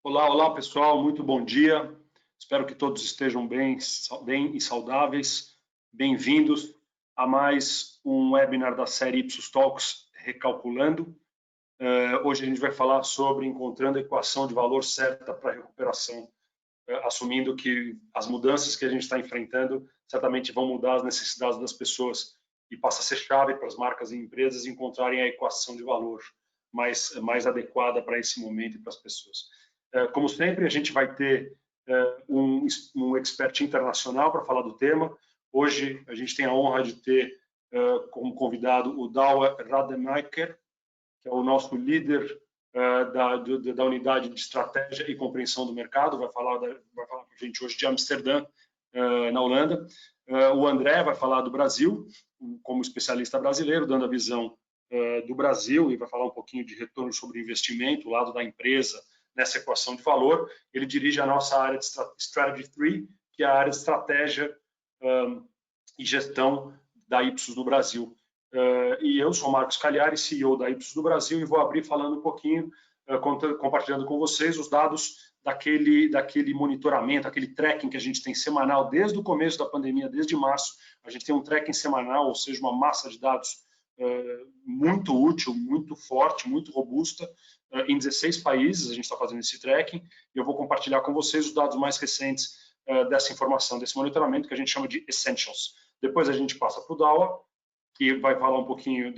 Olá, olá pessoal, muito bom dia. Espero que todos estejam bem e saudáveis. Bem-vindos a mais um webinar da série Ipsos Talks Recalculando. Hoje a gente vai falar sobre encontrando a equação de valor certa para a recuperação, assumindo que as mudanças que a gente está enfrentando certamente vão mudar as necessidades das pessoas e passa a ser chave para as marcas e empresas encontrarem a equação de valor mais adequada para esse momento e para as pessoas. Como sempre, a gente vai ter um expert internacional para falar do tema. Hoje, a gente tem a honra de ter como convidado o Douwe Rademacher, que é o nosso líder da unidade de estratégia e compreensão do mercado. Vai falar com a gente hoje de Amsterdã, na Holanda. O André vai falar do Brasil, como especialista brasileiro, dando a visão do Brasil, e vai falar um pouquinho de retorno sobre investimento, o lado da empresa, nessa equação de valor. Ele dirige a nossa área de Strategy 3, que é a área de estratégia e gestão da Ipsos no Brasil. E eu sou Marcos Cagliari, CEO da Ipsos do Brasil, e vou abrir falando um pouquinho, compartilhando com vocês os dados daquele monitoramento, aquele tracking que a gente tem semanal desde o começo da pandemia, desde março. A gente tem um tracking semanal, ou seja, uma massa de dados muito útil, muito forte, muito robusta, em 16 países a gente está fazendo esse tracking, e eu vou compartilhar com vocês os dados mais recentes dessa informação, desse monitoramento que a gente chama de Essentials. Depois a gente passa para o Douwe, que vai falar um pouquinho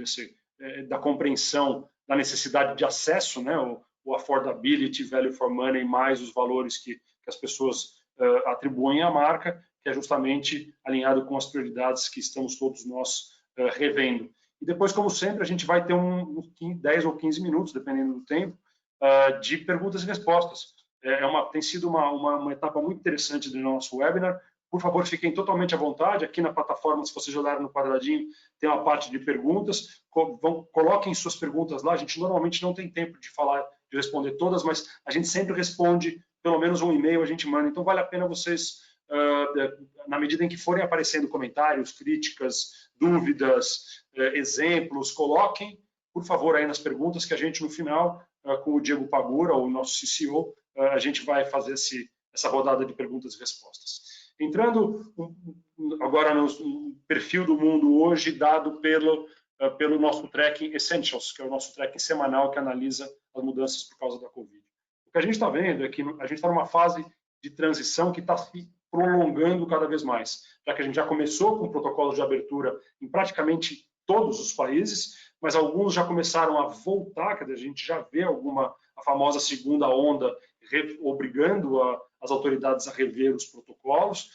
da compreensão da necessidade de acesso, né, o affordability, value for money, mais os valores que as pessoas atribuem à marca, que é justamente alinhado com as prioridades que estamos todos nós revendo. E depois, como sempre, a gente vai ter 10 ou 15 minutos, dependendo do tempo, de perguntas e respostas. Tem sido uma etapa muito interessante do nosso webinar. Por favor, fiquem totalmente à vontade. Aqui na plataforma, se vocês olharem no quadradinho, tem uma parte de perguntas. Coloquem suas perguntas lá. A gente normalmente não tem tempo de responder todas, mas a gente sempre responde, pelo menos um e-mail a gente manda. Então, vale a pena vocês, na medida em que forem aparecendo comentários, críticas, dúvidas, exemplos, coloquem, por favor, aí nas perguntas, que a gente, no final, com o Diego Pagura, o nosso CCO, a gente vai fazer essa rodada de perguntas e respostas. Entrando agora no perfil do mundo hoje, dado pelo nosso tracking Essentials, que é o nosso tracking semanal que analisa as mudanças por causa da Covid. O que a gente está vendo é que a gente está numa fase de transição que está se prolongando cada vez mais, já que a gente já começou com protocolos de abertura em praticamente todos os países, mas alguns já começaram a voltar, quer dizer, a gente já vê a famosa segunda onda obrigando as autoridades a rever os protocolos,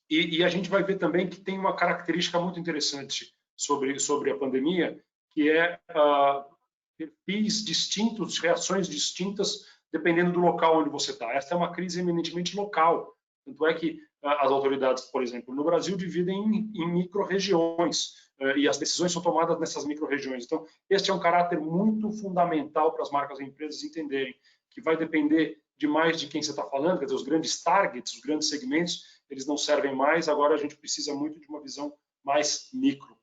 e a gente vai ver também que tem uma característica muito interessante sobre a pandemia, que é perfis distintos, reações distintas, dependendo do local onde você está. Esta é uma crise eminentemente local, tanto é que as autoridades, por exemplo, no Brasil, dividem em micro-regiões, e as decisões são tomadas nessas micro-regiões. Então, este é um caráter muito fundamental para as marcas e empresas entenderem, que vai depender demais de quem você está falando, quer dizer, os grandes targets, os grandes segmentos, eles não servem mais, agora a gente precisa muito de uma visão mais micro.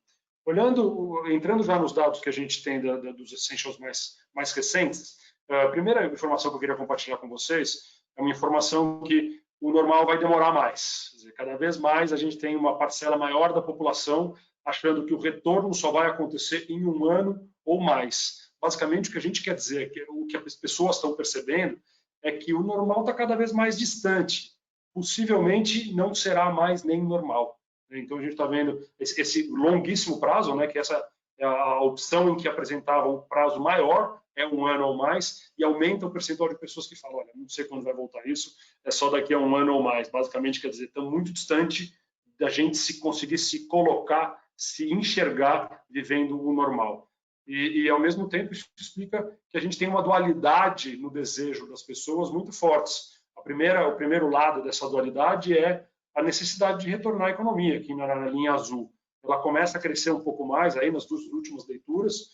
Entrando já nos dados que a gente tem dos Essentials mais recentes, a primeira informação que eu queria compartilhar com vocês é uma informação que o normal vai demorar mais. Quer dizer, cada vez mais a gente tem uma parcela maior da população achando que o retorno só vai acontecer em um ano ou mais. Basicamente, o que a gente quer dizer, o que as pessoas estão percebendo, é que o normal está cada vez mais distante. Possivelmente não será mais nem normal. Então, a gente está vendo esse longuíssimo prazo, né, que essa é a opção em que apresentava um prazo maior, é um ano ou mais, e aumenta o percentual de pessoas que falam, olha, não sei quando vai voltar isso, é só daqui a um ano ou mais. Basicamente, quer dizer, estamos muito distante da gente conseguir se colocar, se enxergar vivendo o normal. E, ao mesmo tempo, isso explica que a gente tem uma dualidade no desejo das pessoas muito fortes. O primeiro lado dessa dualidade é a necessidade de retornar à economia, aqui na linha azul. Ela começa a crescer um pouco mais aí nas duas últimas leituras,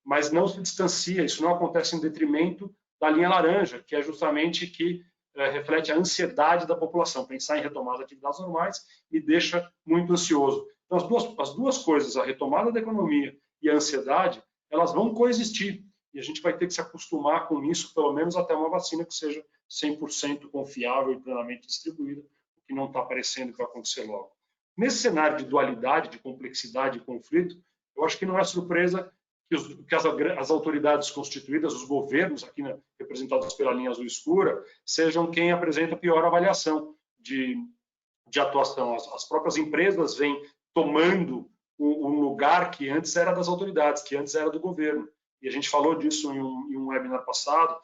mas não se distancia, isso não acontece em detrimento da linha laranja, que é justamente que reflete a ansiedade da população. Pensar em retomar as atividades normais me deixa muito ansioso. Então, as duas coisas, a retomada da economia e a ansiedade, elas vão coexistir. e a gente vai ter que se acostumar com isso, pelo menos até uma vacina que seja 100% confiável e plenamente distribuída, o que não está parecendo que vai acontecer logo. Nesse cenário de dualidade, de complexidade e conflito, eu acho que não é surpresa que as autoridades constituídas, os governos, aqui representados pela linha azul escura, sejam quem apresenta pior avaliação de atuação. As próprias empresas vêm tomando um lugar que antes era das autoridades, que antes era do governo. E a gente falou disso em um webinar passado.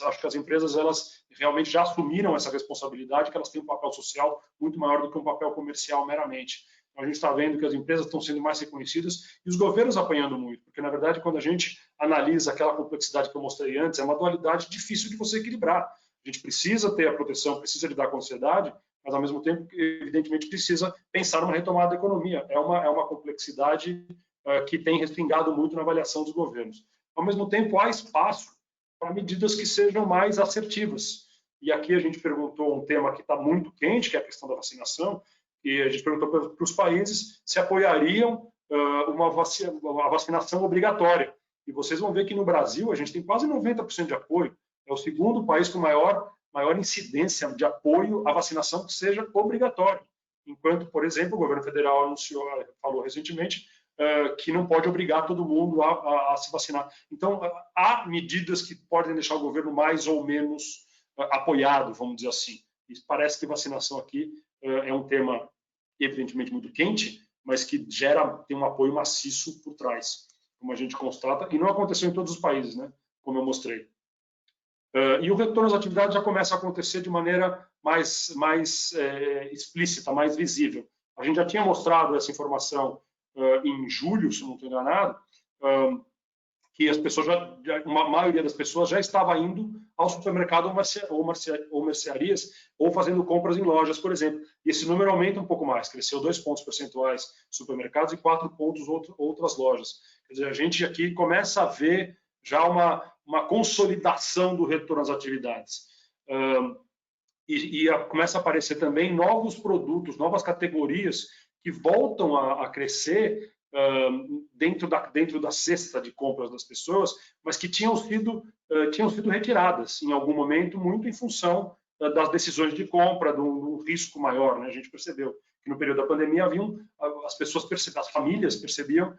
Acho que as empresas, elas realmente já assumiram essa responsabilidade, que elas têm um papel social muito maior do que um papel comercial meramente. Então, a gente está vendo que as empresas estão sendo mais reconhecidas e os governos apanhando muito, porque, na verdade, quando a gente analisa aquela complexidade que eu mostrei antes, é uma dualidade difícil de você equilibrar. A gente precisa ter a proteção, precisa lidar com a ansiedade, mas, ao mesmo tempo, evidentemente, precisa pensar numa retomada da economia. É uma complexidade que tem respingado muito na avaliação dos governos. Ao mesmo tempo, há espaço para medidas que sejam mais assertivas. E aqui a gente perguntou um tema que está muito quente, que é a questão da vacinação, e a gente perguntou para os países se apoiariam a vacinação obrigatória. E vocês vão ver que no Brasil a gente tem quase 90% de apoio. É o segundo país com maior incidência de apoio à vacinação que seja obrigatória. Enquanto, por exemplo, o governo federal falou recentemente que não pode obrigar todo mundo a se vacinar. Então, há medidas que podem deixar o governo mais ou menos apoiado, vamos dizer assim. E parece que vacinação aqui é um tema, evidentemente, muito quente, mas que tem um apoio maciço por trás, como a gente constata, e não aconteceu em todos os países, né? Como eu mostrei. E o retorno às atividades já começa a acontecer de maneira mais explícita, mais visível. A gente já tinha mostrado essa informação em julho, se não estou enganado, que as pessoas uma maioria das pessoas já estava indo ao supermercado ou mercearias ou fazendo compras em lojas, por exemplo. E esse número aumenta um pouco mais, cresceu 2 pontos percentuais supermercados e 4 pontos outras lojas. Quer dizer, a gente aqui começa a ver já uma consolidação do retorno às atividades. E começa a aparecer também novos produtos, novas categorias que voltam a crescer dentro da cesta de compras das pessoas, mas que tinham sido retiradas em algum momento, muito em função das decisões de compra, do risco maior, né? A gente percebeu que no período da pandemia as famílias percebiam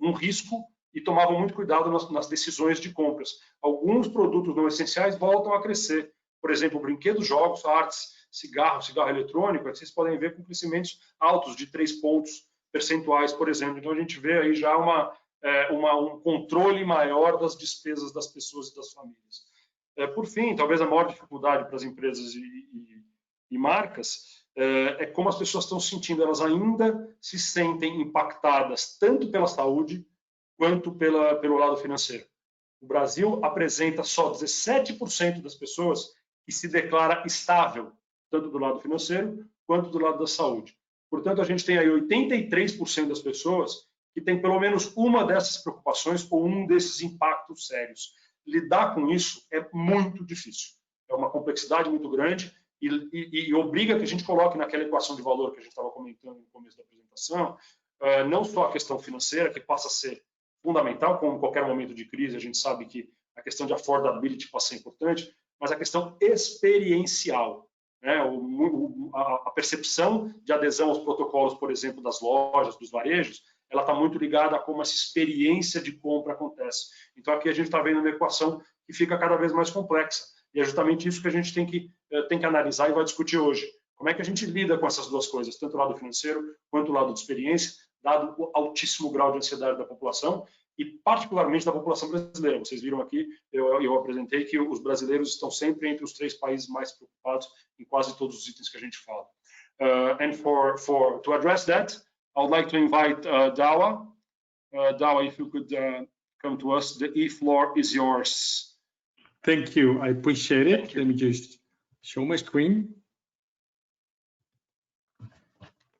um risco e tomavam muito cuidado nas decisões de compras. Alguns produtos não essenciais voltam a crescer. Por exemplo, brinquedos, jogos, artes, cigarro eletrônico, vocês podem ver com crescimentos altos de 3 pontos percentuais, por exemplo. Então, a gente vê aí já um controle maior das despesas das pessoas e das famílias. Por fim, talvez a maior dificuldade para as empresas e marcas é como as pessoas estão se sentindo. Elas ainda se sentem impactadas tanto pela saúde quanto pelo lado financeiro. O Brasil apresenta só 17% das pessoas que se declara estável, tanto do lado financeiro quanto do lado da saúde. Portanto, a gente tem aí 83% das pessoas que tem pelo menos uma dessas preocupações ou um desses impactos sérios. Lidar com isso é muito difícil. É uma complexidade muito grande e obriga que a gente coloque naquela equação de valor que a gente estava comentando no começo da apresentação, não só a questão financeira, que passa a ser fundamental, como em qualquer momento de crise, a gente sabe que a questão de affordability passa a ser importante, mas a questão experiencial, né? A percepção de adesão aos protocolos, por exemplo, das lojas, dos varejos, ela está muito ligada a como essa experiência de compra acontece. Então, aqui a gente está vendo uma equação que fica cada vez mais complexa. E é justamente isso que a gente tem que analisar e vai discutir hoje. Como é que a gente lida com essas duas coisas, tanto o lado financeiro quanto o lado de experiência, dado o altíssimo grau de ansiedade da população e particularmente da população brasileira. Vocês viram aqui, eu apresentei que os brasileiros estão sempre entre os 3 países mais preocupados em quase todos os itens que a gente fala. And to address that, I would like to invite Dawa. Dawa, if you could come to us, the floor is yours. Thank you. I appreciate it. Let me just show my screen.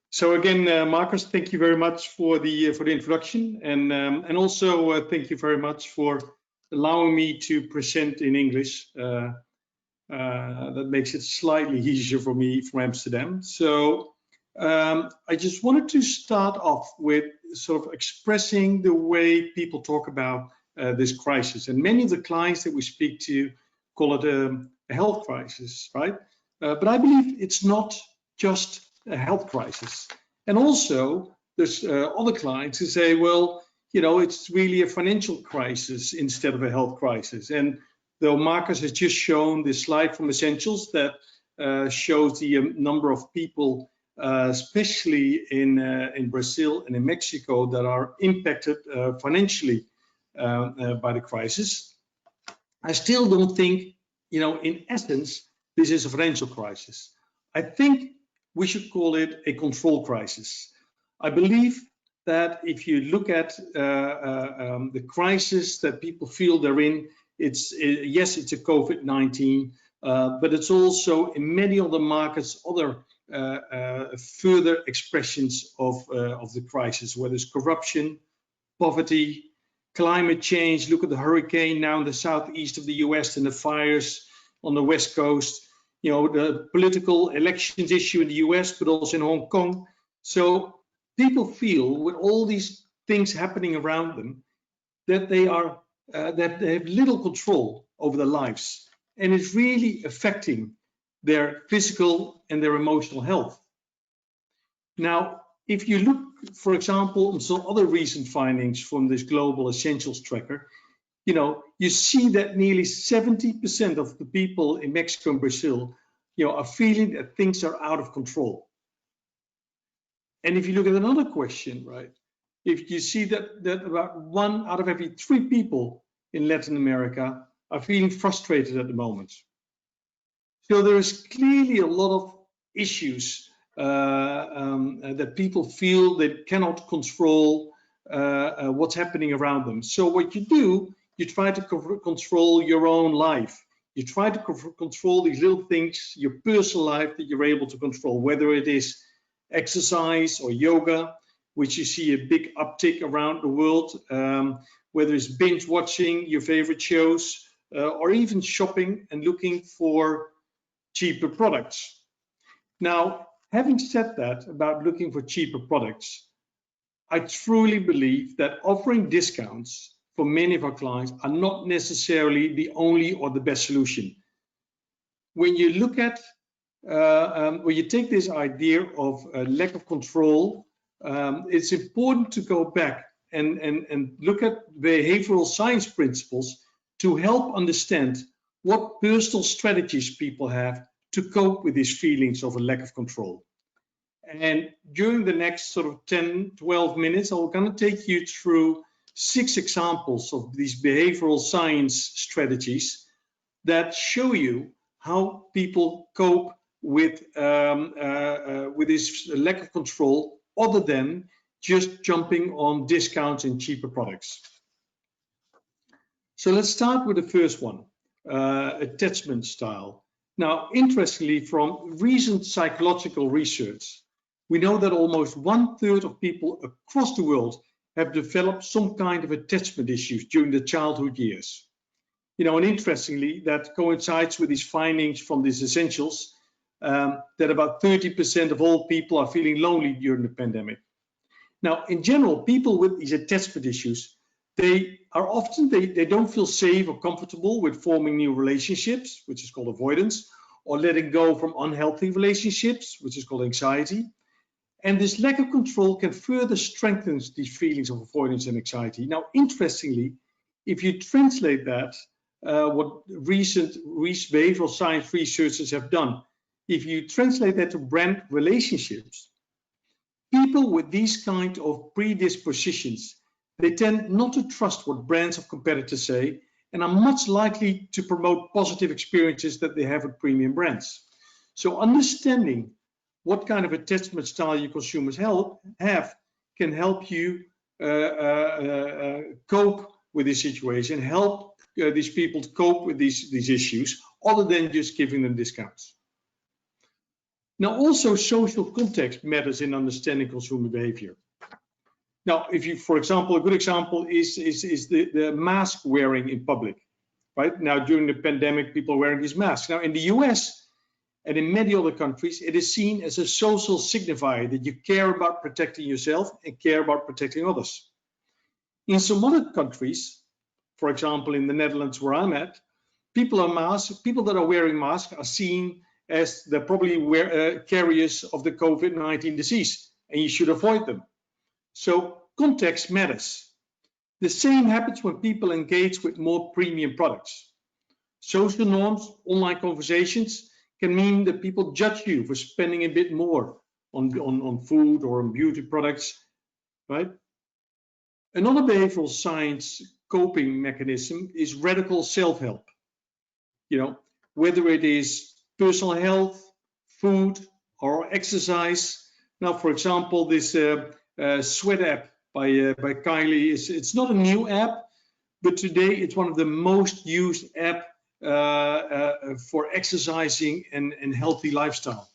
So again, Marcus, thank you very much for the introduction, and also thank you very much for allowing me to present in English. That makes it slightly easier for me from Amsterdam. So I just wanted to start off with sort of expressing the way people talk about this crisis. And many of the clients that we speak to call it a health crisis, right? But I believe it's not just a health crisis. And also, there's other clients who say, well, you know, it's really a financial crisis instead of a health crisis. And though Marcus has just shown this slide from Essentials that shows the number of people, especially in Brazil and in Mexico, that are impacted financially by the crisis, I still don't think, you know, in essence, this is a financial crisis. I think we should call it a control crisis. I believe that if you look at the crisis that people feel they're in, yes, it's a COVID-19, but it's also in many other markets, other further expressions of the crisis, whether it's corruption, poverty, climate change. Look at the hurricane now in the southeast of the US and the fires on the West Coast. You know, the political elections issue in the US, but also in Hong Kong. So people feel with all these things happening around them that they are that they have little control over their lives, and it's really affecting their physical and their emotional health. Now, if you look, for example, at some other recent findings from this global essentials tracker, you know, you see that nearly 70% of the people in Mexico and Brazil, you know, are feeling that things are out of control. And if you look at another question, right, if you see that about 1 out of every 3 people in Latin America are feeling frustrated at the moment. So there is clearly a lot of issues that people feel they cannot control what's happening around them. So what you do, you try to control your own life. You try to control these little things, your personal life that you're able to control, whether it is exercise or yoga, which you see a big uptick around the world, whether it's binge watching your favorite shows, or even shopping and looking for cheaper products. Now, having said that about looking for cheaper products, I truly believe that offering discounts for many of our clients are not necessarily the only or the best solution. When you look at, when you take this idea of a lack of control, it's important to go back and look at behavioral science principles to help understand what personal strategies people have to cope with these feelings of a lack of control. And during the next sort of 10, 12 minutes, I'm going to take you through 6 examples of these behavioral science strategies that show you how people cope with this lack of control, other than just jumping on discounts and cheaper products. So let's start with the first one, attachment style. Now, interestingly, from recent psychological research, we know that almost 1/3 of people across the world have developed some kind of attachment issues during their childhood years. You know, and interestingly, that coincides with these findings from these essentials, that about 30% of all people are feeling lonely during the pandemic. Now, in general, people with these attachment issues, they are often, they don't feel safe or comfortable with forming new relationships, which is called avoidance, or letting go from unhealthy relationships, which is called anxiety. And this lack of control can further strengthen these feelings of avoidance and anxiety. Now, interestingly, if you translate that, what recent behavioral science researchers have done, if you translate that to brand relationships, people with these kind of predispositions, they tend not to trust what brands of competitors say and are much likely to promote positive experiences that they have with premium brands. So understanding what kind of attachment style your consumers have can help you cope with this situation, help these people to cope with these issues, other than just giving them discounts. Now, also social context matters in understanding consumer behavior. Now, if you, for example, a good example is the mask wearing in public, right? Now, during the pandemic, people are wearing these masks. Now, in the US and in many other countries, it is seen as a social signifier that you care about protecting yourself and care about protecting others. In some other countries, for example, in the Netherlands where I'm at, people that are wearing masks are seen as the probably carriers of the COVID-19 disease, and you should avoid them. So context matters. The same happens when people engage with more premium products. Social norms, online conversations can mean that people judge you for spending a bit more on food or on beauty products, right? Another behavioral science coping mechanism is radical self-help. You know, whether it is personal health, food, or exercise. Now, for example, this Sweat app by Kylie it's not a new app, but today it's one of the most used app for exercising and healthy lifestyle.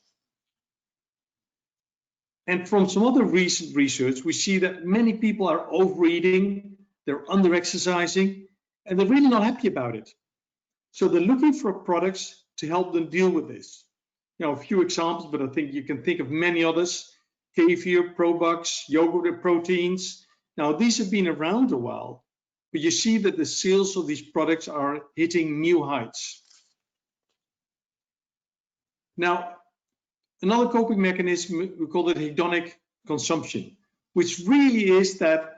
And from some other recent research, we see that many people are overeating, they're under-exercising, and they're really not happy about it. So they're looking for products to help them deal with this. You know, a few examples, but I think you can think of many others. Kefir, Probucks, yogurt with proteins. Now, these have been around a while, but you see that the sales of these products are hitting new heights. Now, another coping mechanism, we call it hedonic consumption, which really is that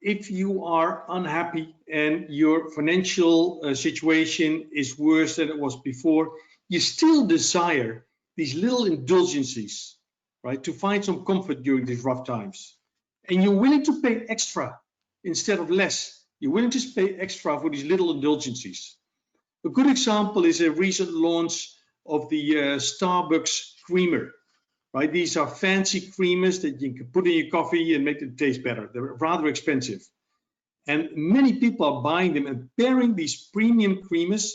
if you are unhappy and your financial situation is worse than it was before, you still desire these little indulgences, right, to find some comfort during these rough times. And you're willing to pay extra instead of less. You're willing to pay extra for these little indulgences. A good example is a recent launch of the Starbucks creamer, right? These are fancy creamers that you can put in your coffee and make it taste better. They're rather expensive. And many people are buying them and pairing these premium creamers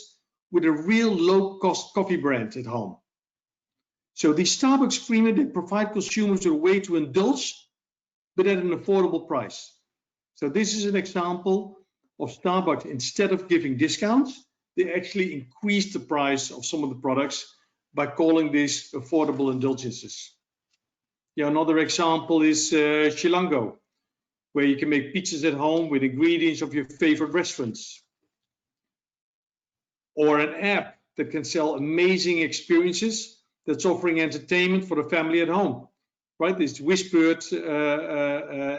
with a real low-cost coffee brand at home. So the Starbucks creamer, they provide consumers with a way to indulge, but at an affordable price. So this is an example of Starbucks. Instead of giving discounts, they actually increase the price of some of the products by calling these affordable indulgences. Yeah, another example is Chilango, where you can make pizzas at home with ingredients of your favorite restaurants. Or an app that can sell amazing experiences that's offering entertainment for the family at home, right? This Whispered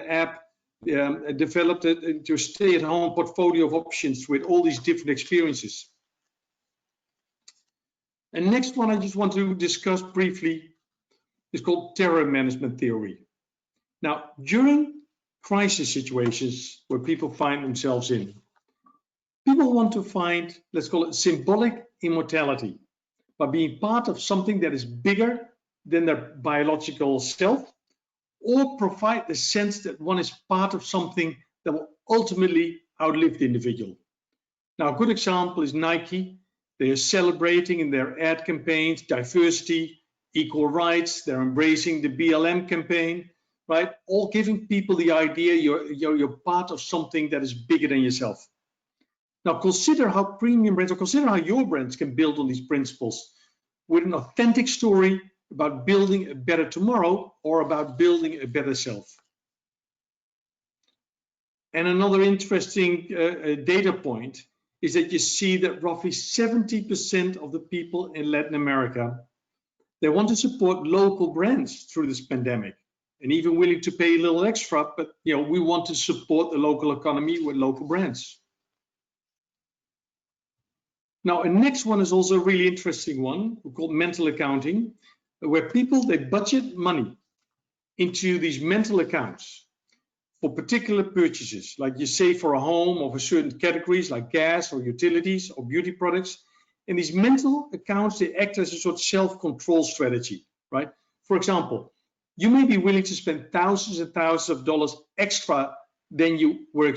app developed into a stay-at-home portfolio of options with all these different experiences. And next one I just want to discuss briefly is called terror management theory. Now, during crisis situations where people find themselves in, people want to find, let's call it symbolic immortality, by being part of something that is bigger than their biological self, or provide the sense that one is part of something that will ultimately outlive the individual. Now, a good example is Nike. They are celebrating in their ad campaigns diversity, equal rights. They're embracing the BLM campaign, right? All giving people the idea you're part of something that is bigger than yourself. Now, consider how premium brands, or consider how your brands can build on these principles with an authentic story about building a better tomorrow or about building a better self. And another interesting data point is that you see that roughly 70% of the people in Latin America, they want to support local brands through this pandemic, and even willing to pay a little extra, but you know, we want to support the local economy with local brands. Now, a next one is also a really interesting one, called mental accounting, where people, they budget money into these mental accounts for particular purchases, like you save for a home or for certain categories like gas or utilities or beauty products. And these mental accounts, they act as a sort of self-control strategy, right? For example, you may be willing to spend thousands and thousands of dollars extra than you were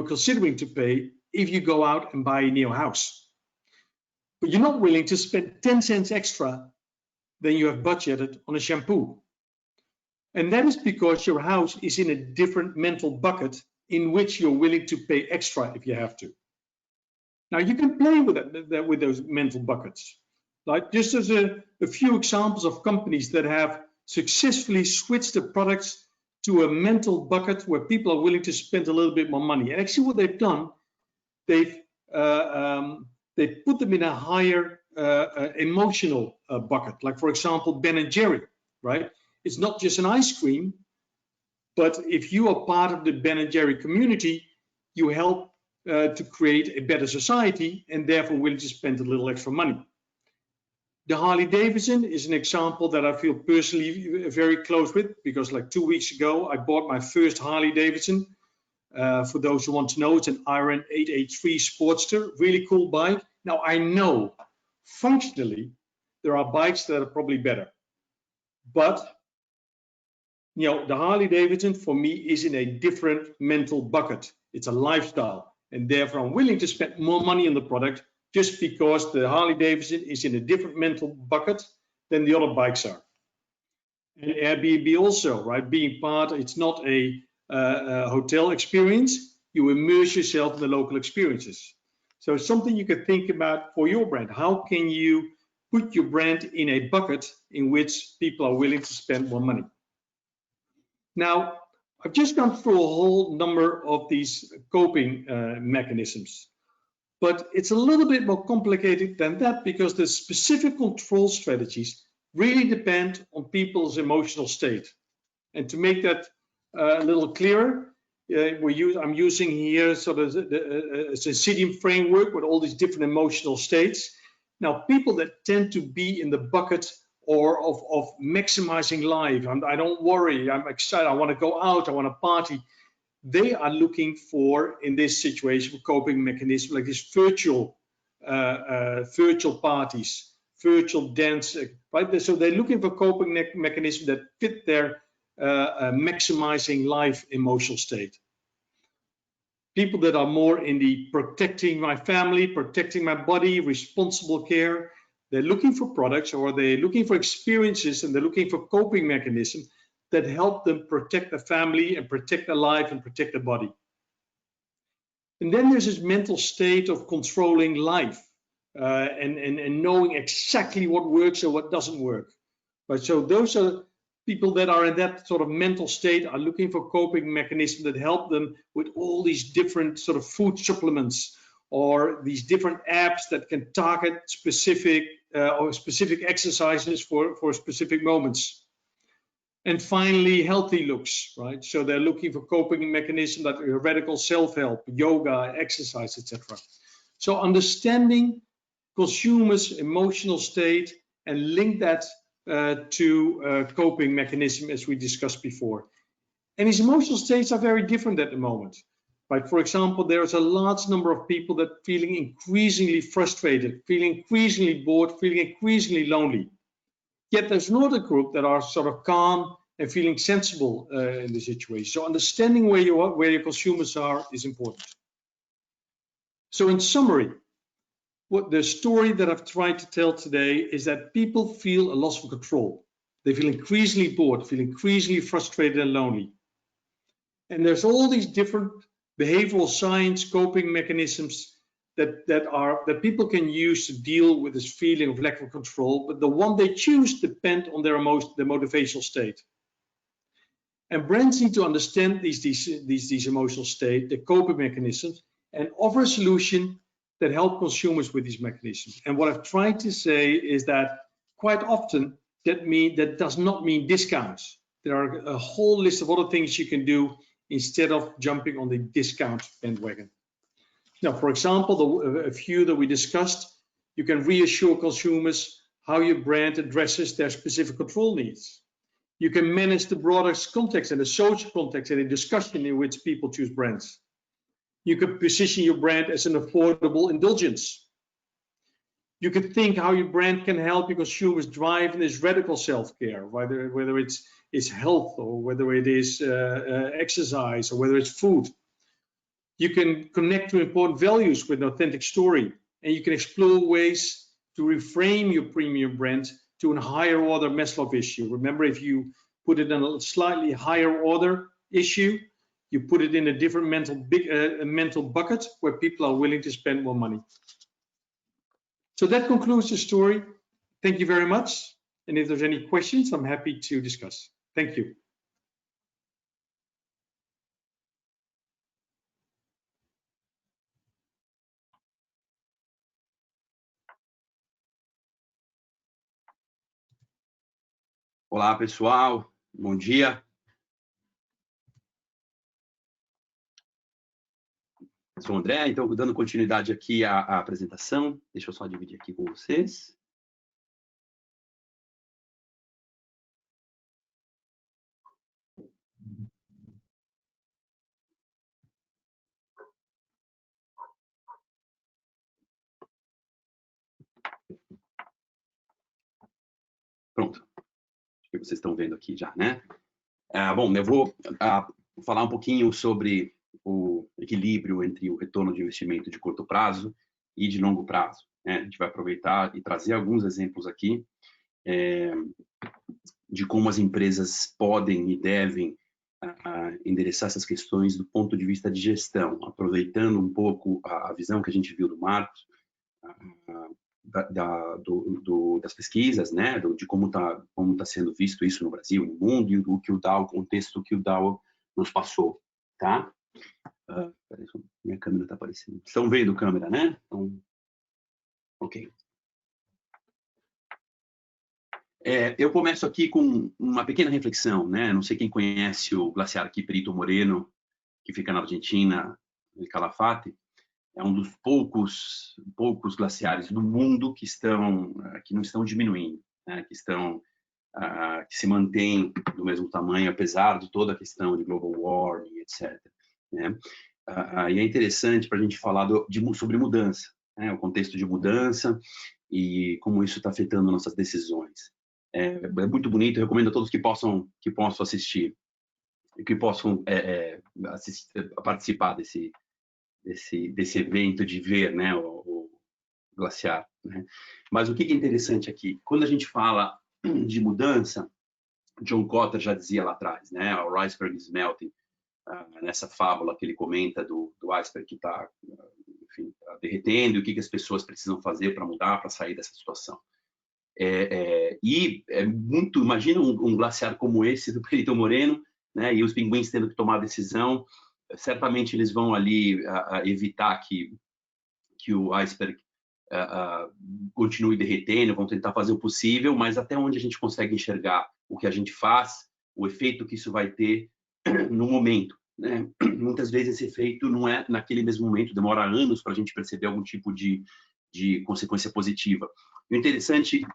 considering to pay if you go out and buy a new house. But you're not willing to spend 10 cents extra than you have budgeted on a shampoo. And that is because your house is in a different mental bucket in which you're willing to pay extra if you have to. Now, you can play with that with those mental buckets. Like just as a few examples of companies that have successfully switched the products to a mental bucket where people are willing to spend a little bit more money. And actually what they've done, they've put them in a higher emotional bucket. Like for example, Ben & Jerry, right? It's not just an ice cream, but if you are part of the Ben & Jerry community, you help to create a better society and therefore willing to spend a little extra money. The Harley Davidson is an example that I feel personally very close with, because like 2 weeks ago, I bought my first Harley Davidson. For those who want to know, it's an Iron 883 Sportster, really cool bike. Now I know functionally there are bikes that are probably better, but you know, the Harley Davidson for me is in a different mental bucket. It's a lifestyle, and therefore I'm willing to spend more money on the product just because the Harley Davidson is in a different mental bucket than the other bikes are. And Airbnb also, right? Being part, it's not a hotel experience. You immerse yourself in the local experiences. So it's something you can think about for your brand. How can you put your brand in a bucket in which people are willing to spend more money? Now, I've just gone through a whole number of these coping mechanisms, but it's a little bit more complicated than that, because the specific control strategies really depend on people's emotional state. And to make that a little clearer, I'm using here sort of a Sicilian framework with all these different emotional states. Now, people that tend to be in the bucket or of maximizing life, I don't worry, I'm excited, I want to go out, I want to party, they are looking for, in this situation, coping mechanisms like these virtual parties, virtual dance, right? So they're looking for coping mechanisms that fit their maximizing life emotional state. People that are more in the protecting my family, protecting my body, responsible care, they're looking for products, or they're looking for experiences, and they're looking for coping mechanisms that help them protect their family and protect their life and protect their body. And then there's this mental state of controlling life and knowing exactly what works and what doesn't work. Right? So those are people that are in that sort of mental state, are looking for coping mechanisms that help them with all these different sort of food supplements, or these different apps that can target specific or specific exercises for specific moments. And finally, healthy looks, right? So they're looking for coping mechanisms like radical self-help, yoga, exercise, etc. So understanding consumers' emotional state and link that to coping mechanism, as we discussed before. And these emotional states are very different at the moment. Like, for example, there's a large number of people that are feeling increasingly frustrated, feeling increasingly bored, feeling increasingly lonely. Yet there's another group that are sort of calm and feeling sensible in the situation. So understanding where your consumers are is important. So in summary, what the story that I've tried to tell today is that people feel a loss of control. They feel increasingly bored, feel increasingly frustrated and lonely. And there's all these different behavioral science coping mechanisms that people can use to deal with this feeling of lack of control, but the one they choose depend on their motivational state. And brands need to understand these emotional states, the coping mechanisms, and offer a solution that help consumers with these mechanisms. And what I've tried to say is that quite often that does not mean discounts. There are a whole list of other things you can do instead of jumping on the discount bandwagon. Now, for example, a few that we discussed, you can reassure consumers how your brand addresses their specific control needs. You can manage the broader context and the social context and the discussion in which people choose brands. You can position your brand as an affordable indulgence. You can think how your brand can help your consumers drive in this radical self-care, whether it's health, or whether it is exercise, or whether it's food. You can connect to important values with an authentic story, and you can explore ways to reframe your premium brand to a higher order Maslow issue. Remember, if you put it in a slightly higher order issue, you put it in a different mental bucket where people are willing to spend more money. So that concludes the story. Thank you very much. And if there's any questions, I'm happy to discuss. Thank you. Olá, pessoal. Bom dia. Sou o André, então, dando continuidade aqui à apresentação. Deixa eu só dividir aqui com vocês. Pronto. Acho que vocês estão vendo aqui já, né? Bom, eu vou falar um pouquinho sobre o equilíbrio entre o retorno de investimento de curto prazo e de longo prazo, né? A gente vai aproveitar e trazer alguns exemplos aqui de como as empresas podem e devem endereçar essas questões do ponto de vista de gestão, aproveitando um pouco a visão que a gente viu do Marcos, das pesquisas, né, de como tá sendo visto isso no Brasil, no mundo, e o contexto que o Dow nos passou, tá? Peraí, minha câmera está aparecendo. Estão vendo a câmera, né? Então, ok. Eu começo aqui com uma pequena reflexão, né? Não sei quem conhece o glaciar Perito Moreno, que fica na Argentina, em Calafate. É um dos poucos glaciares do mundo que não estão diminuindo, né? que se mantêm do mesmo tamanho, apesar de toda a questão de global warming, etc. Né? E é interessante para a gente falar sobre mudança, né? O contexto de mudança e como isso está afetando nossas decisões. É muito bonito, eu recomendo a todos que possam assistir e que possam participar desse evento de ver, né, o glaciar, né? Mas o que é interessante aqui, quando a gente fala de mudança, John Kotter já dizia lá atrás, né, o iceberg is melting, nessa fábula que ele comenta do iceberg que está, enfim, tá derretendo, e o que as pessoas precisam fazer para mudar, para sair dessa situação. Imagina um glaciar como esse do Perito Moreno, né, e os pinguins tendo que tomar a decisão. Certamente eles vão ali evitar que o iceberg continue derretendo, vão tentar fazer o possível, mas até onde a gente consegue enxergar o que a gente faz, o efeito que isso vai ter no momento, né? Muitas vezes esse efeito não é naquele mesmo momento, demora anos para a gente perceber algum tipo de consequência positiva. O interessante,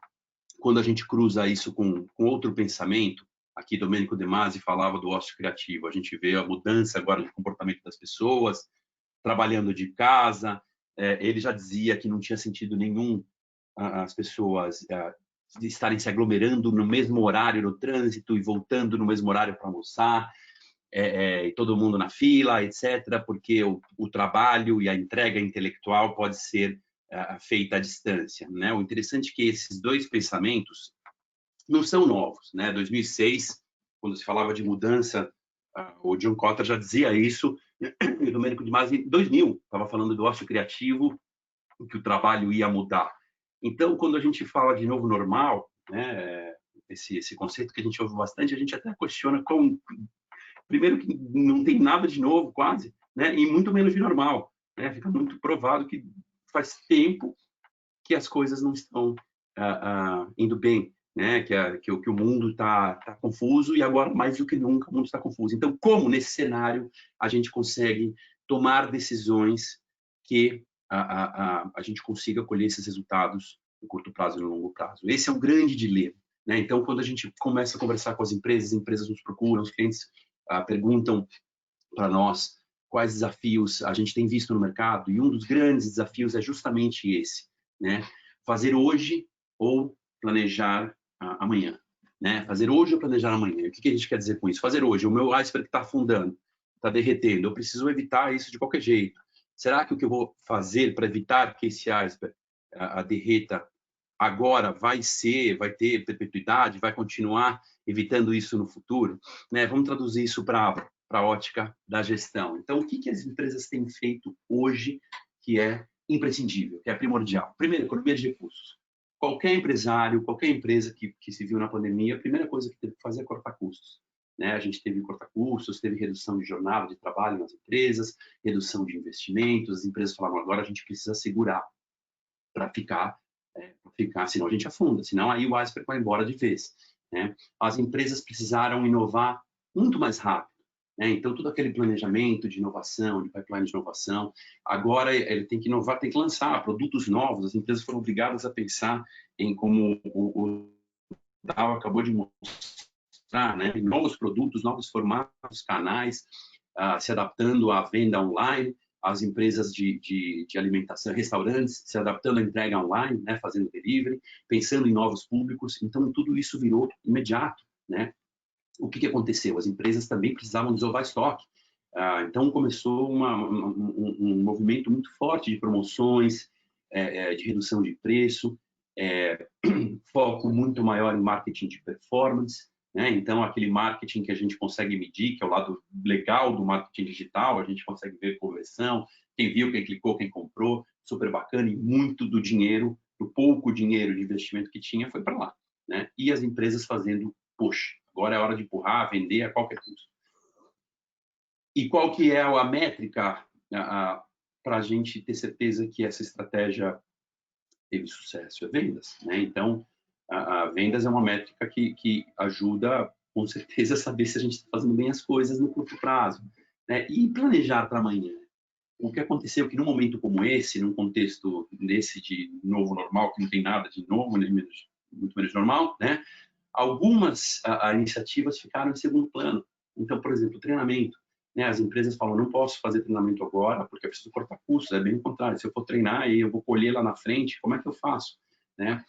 quando a gente cruza isso com outro pensamento, aqui Domenico De Masi falava do ócio criativo, a gente vê a mudança agora de comportamento das pessoas, trabalhando de casa, ele já dizia que não tinha sentido nenhum as pessoas estarem se aglomerando no mesmo horário no trânsito e voltando no mesmo horário para almoçar, e todo mundo na fila, etc., porque o trabalho e a entrega intelectual pode ser feita à distância, né? O interessante é que esses dois pensamentos não são novos, né? 2006, quando se falava de mudança, o John Kotter já dizia isso, e o Domenico De Masi, em 2000, estava falando do ócio criativo, que o trabalho ia mudar. Então, quando a gente fala de novo normal, né, esse conceito que a gente ouve bastante, a gente até questiona como, primeiro, que não tem nada de novo, quase, né, e muito menos de normal, né? Fica muito provado que faz tempo que as coisas não estão indo bem, né? Que o mundo está confuso, e agora, mais do que nunca, o mundo está confuso. Então, como nesse cenário a gente consegue tomar decisões que a gente consiga colher esses resultados no curto prazo e no longo prazo? Esse é um grande dilema, né? Então, quando a gente começa a conversar com as empresas nos procuram, os clientes perguntam para nós quais desafios a gente tem visto no mercado, e um dos grandes desafios é justamente esse, né? Fazer hoje ou planejar amanhã, né? Fazer hoje ou planejar amanhã. O que a gente quer dizer com isso? Fazer hoje. O meu iceberg está afundando, está derretendo. Eu preciso evitar isso de qualquer jeito. Será que o que eu vou fazer para evitar que esse iceberg derreta agora vai ter perpetuidade, vai continuar evitando isso no futuro, né? Vamos traduzir isso para a ótica da gestão. Então, o que as empresas têm feito hoje que é imprescindível, que é primordial? Primeiro, economia de recursos. Qualquer empresário, qualquer empresa que se viu na pandemia, a primeira coisa que teve que fazer é cortar custos, né? A gente teve que cortar custos, teve redução de jornada de trabalho nas empresas, redução de investimentos. As empresas falaram, agora a gente precisa segurar para ficar, senão a gente afunda, senão aí o iceberg vai embora de vez. né? As empresas precisaram inovar muito mais rápido, né? Então, todo aquele planejamento de inovação, de pipeline de inovação, agora ele tem que inovar, tem que lançar produtos novos. As empresas foram obrigadas a pensar em, como o Dal acabou de mostrar, né? Novos produtos, novos formatos, canais, se adaptando à venda online, as empresas de alimentação, restaurantes, se adaptando à entrega online, né? Fazendo delivery, pensando em novos públicos. Então, tudo isso virou imediato, né? O que aconteceu? As empresas também precisavam desovar estoque. Então, começou um movimento muito forte de promoções, de redução de preço, foco muito maior em marketing de performance, né? Então, aquele marketing que a gente consegue medir, que é o lado legal do marketing digital, a gente consegue ver conversão, quem viu, quem clicou, quem comprou, super bacana, e muito do dinheiro, do pouco dinheiro de investimento que tinha, foi para lá, né? E as empresas fazendo push. Agora é hora de empurrar, vender a qualquer custo. E qual que é a métrica para a gente ter certeza que essa estratégia teve sucesso? É vendas, né? Então, a vendas é uma métrica que ajuda, com certeza, a saber se a gente está fazendo bem as coisas no curto prazo, né? E planejar para amanhã. O que aconteceu é que num momento como esse, num contexto desse de novo normal, que não tem nada de novo, nem muito menos normal, né? Algumas iniciativas ficaram em segundo plano. Então, por exemplo, treinamento, né? As empresas falam, não posso fazer treinamento agora porque eu preciso cortar custos. É bem o contrário. Se eu for treinar e eu vou colher lá na frente, como é que eu faço, né?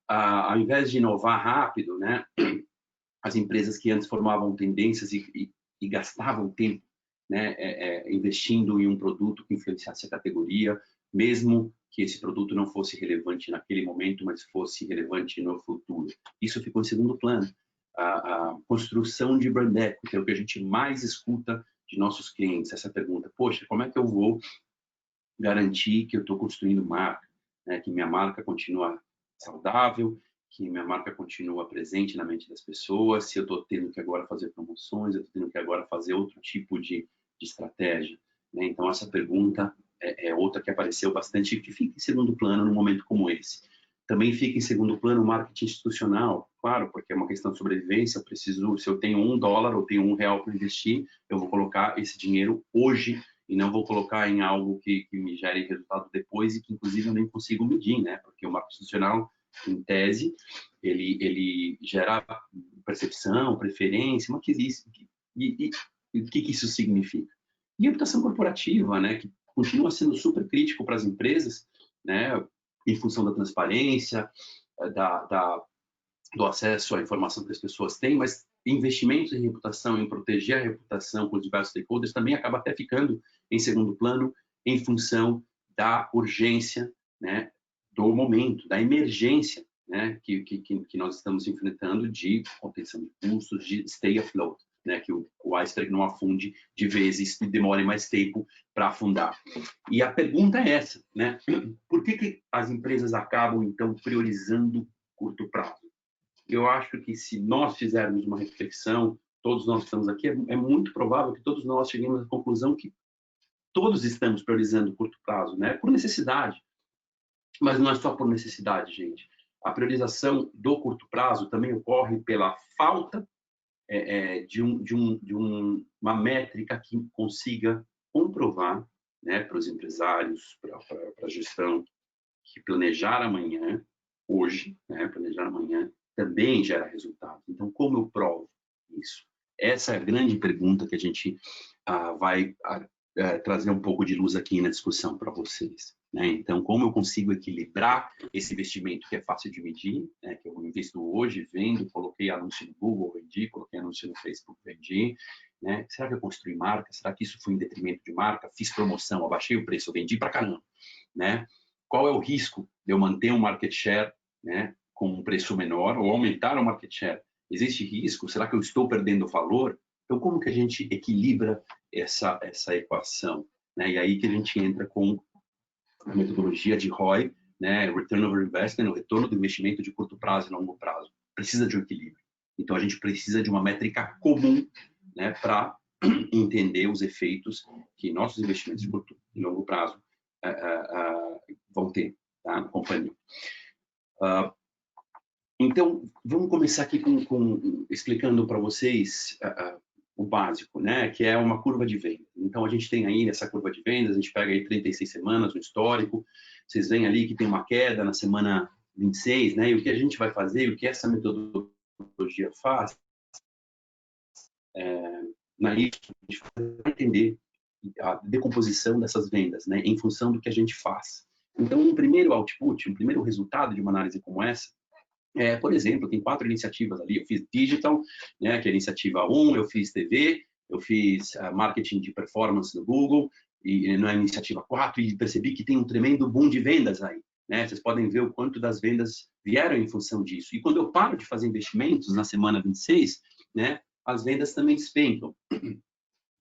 Ao invés de inovar rápido, né? As empresas que antes formavam tendências e gastavam tempo, né? Investindo em um produto que influenciasse a categoria, mesmo que esse produto não fosse relevante naquele momento, mas fosse relevante no futuro. Isso ficou em segundo plano. A construção de brand equity, que é o que a gente mais escuta de nossos clientes, essa pergunta, poxa, como é que eu vou garantir que eu estou construindo marca, né? Que minha marca continua saudável, que minha marca continua presente na mente das pessoas, se eu estou tendo que agora fazer promoções, eu estou tendo que agora fazer outro tipo de estratégia, né? Então, essa pergunta é outra que apareceu bastante, que fica em segundo plano num momento como esse. Também fica em segundo plano o marketing institucional, claro, porque é uma questão de sobrevivência. Eu preciso, se eu tenho $1 ou tenho R$1 para investir, eu vou colocar esse dinheiro hoje e não vou colocar em algo que me gere resultado depois e que, inclusive, eu nem consigo medir, né? Porque o marketing institucional, em tese, ele gera percepção, preferência, mas que existe. E o que isso significa? E a reputação corporativa, né? Que continua sendo super crítico para as empresas, né? Em função da transparência, do acesso à informação que as pessoas têm, mas investimentos em reputação, em proteger a reputação com os diversos stakeholders, também acaba até ficando em segundo plano em função da urgência, né, do momento, da emergência, né, que nós estamos enfrentando de contenção de custos, de stay afloat, né, que o iceberg não afunde de vezes e demore mais tempo para afundar. E a pergunta é essa, né? Por que as empresas acabam, então, priorizando curto prazo? Eu acho que se nós fizermos uma reflexão, todos nós que estamos aqui, é muito provável que todos nós cheguemos à conclusão que todos estamos priorizando curto prazo, né? Por necessidade. Mas não é só por necessidade, gente. A priorização do curto prazo também ocorre pela falta de uma métrica que consiga comprovar, né, para os empresários, para a gestão, que planejar amanhã, hoje, né, planejar amanhã, também gera resultado. Então, como eu provo isso? Essa é a grande pergunta que a gente vai trazer um pouco de luz aqui na discussão para vocês, né? Então, como eu consigo equilibrar esse investimento que é fácil de medir, né, que eu investo hoje, vendo, coloquei anúncio no Google, vendi, coloquei anúncio no Facebook, vendi, né? Será que eu construí marca? Será que isso foi em detrimento de marca? Fiz promoção, abaixei o preço, vendi para caramba, né? Qual é o risco de eu manter um market share, né, com um preço menor ou aumentar o market share? Existe risco? Será que eu estou perdendo valor? Então, como que a gente equilibra essa equação, né? E aí que a gente entra com a metodologia de ROI, né, Return over Investment, o retorno do investimento de curto prazo e longo prazo. Precisa de um equilíbrio. Então, a gente precisa de uma métrica comum, né, para entender os efeitos que nossos investimentos de curto e longo prazo vão ter, tá, na companhia. Então, vamos começar aqui explicando para vocês o básico, né? Que é uma curva de venda. Então, a gente tem aí nessa curva de vendas, a gente pega aí 36 semanas, o histórico. Vocês veem ali que tem uma queda na semana 26, né? E o que a gente vai fazer, o que essa metodologia faz, na lista, a gente vai entender a decomposição dessas vendas, né? Em função do que a gente faz. Então, um primeiro output, um primeiro resultado de uma análise como essa, por exemplo, tem 4 iniciativas ali. Eu fiz digital, né, que é a iniciativa 1, eu fiz TV, eu fiz marketing de performance no Google, e na iniciativa 4, e percebi que tem um tremendo boom de vendas aí. Né? Vocês podem ver o quanto das vendas vieram em função disso. E quando eu paro de fazer investimentos na semana 26, né, as vendas também despencam.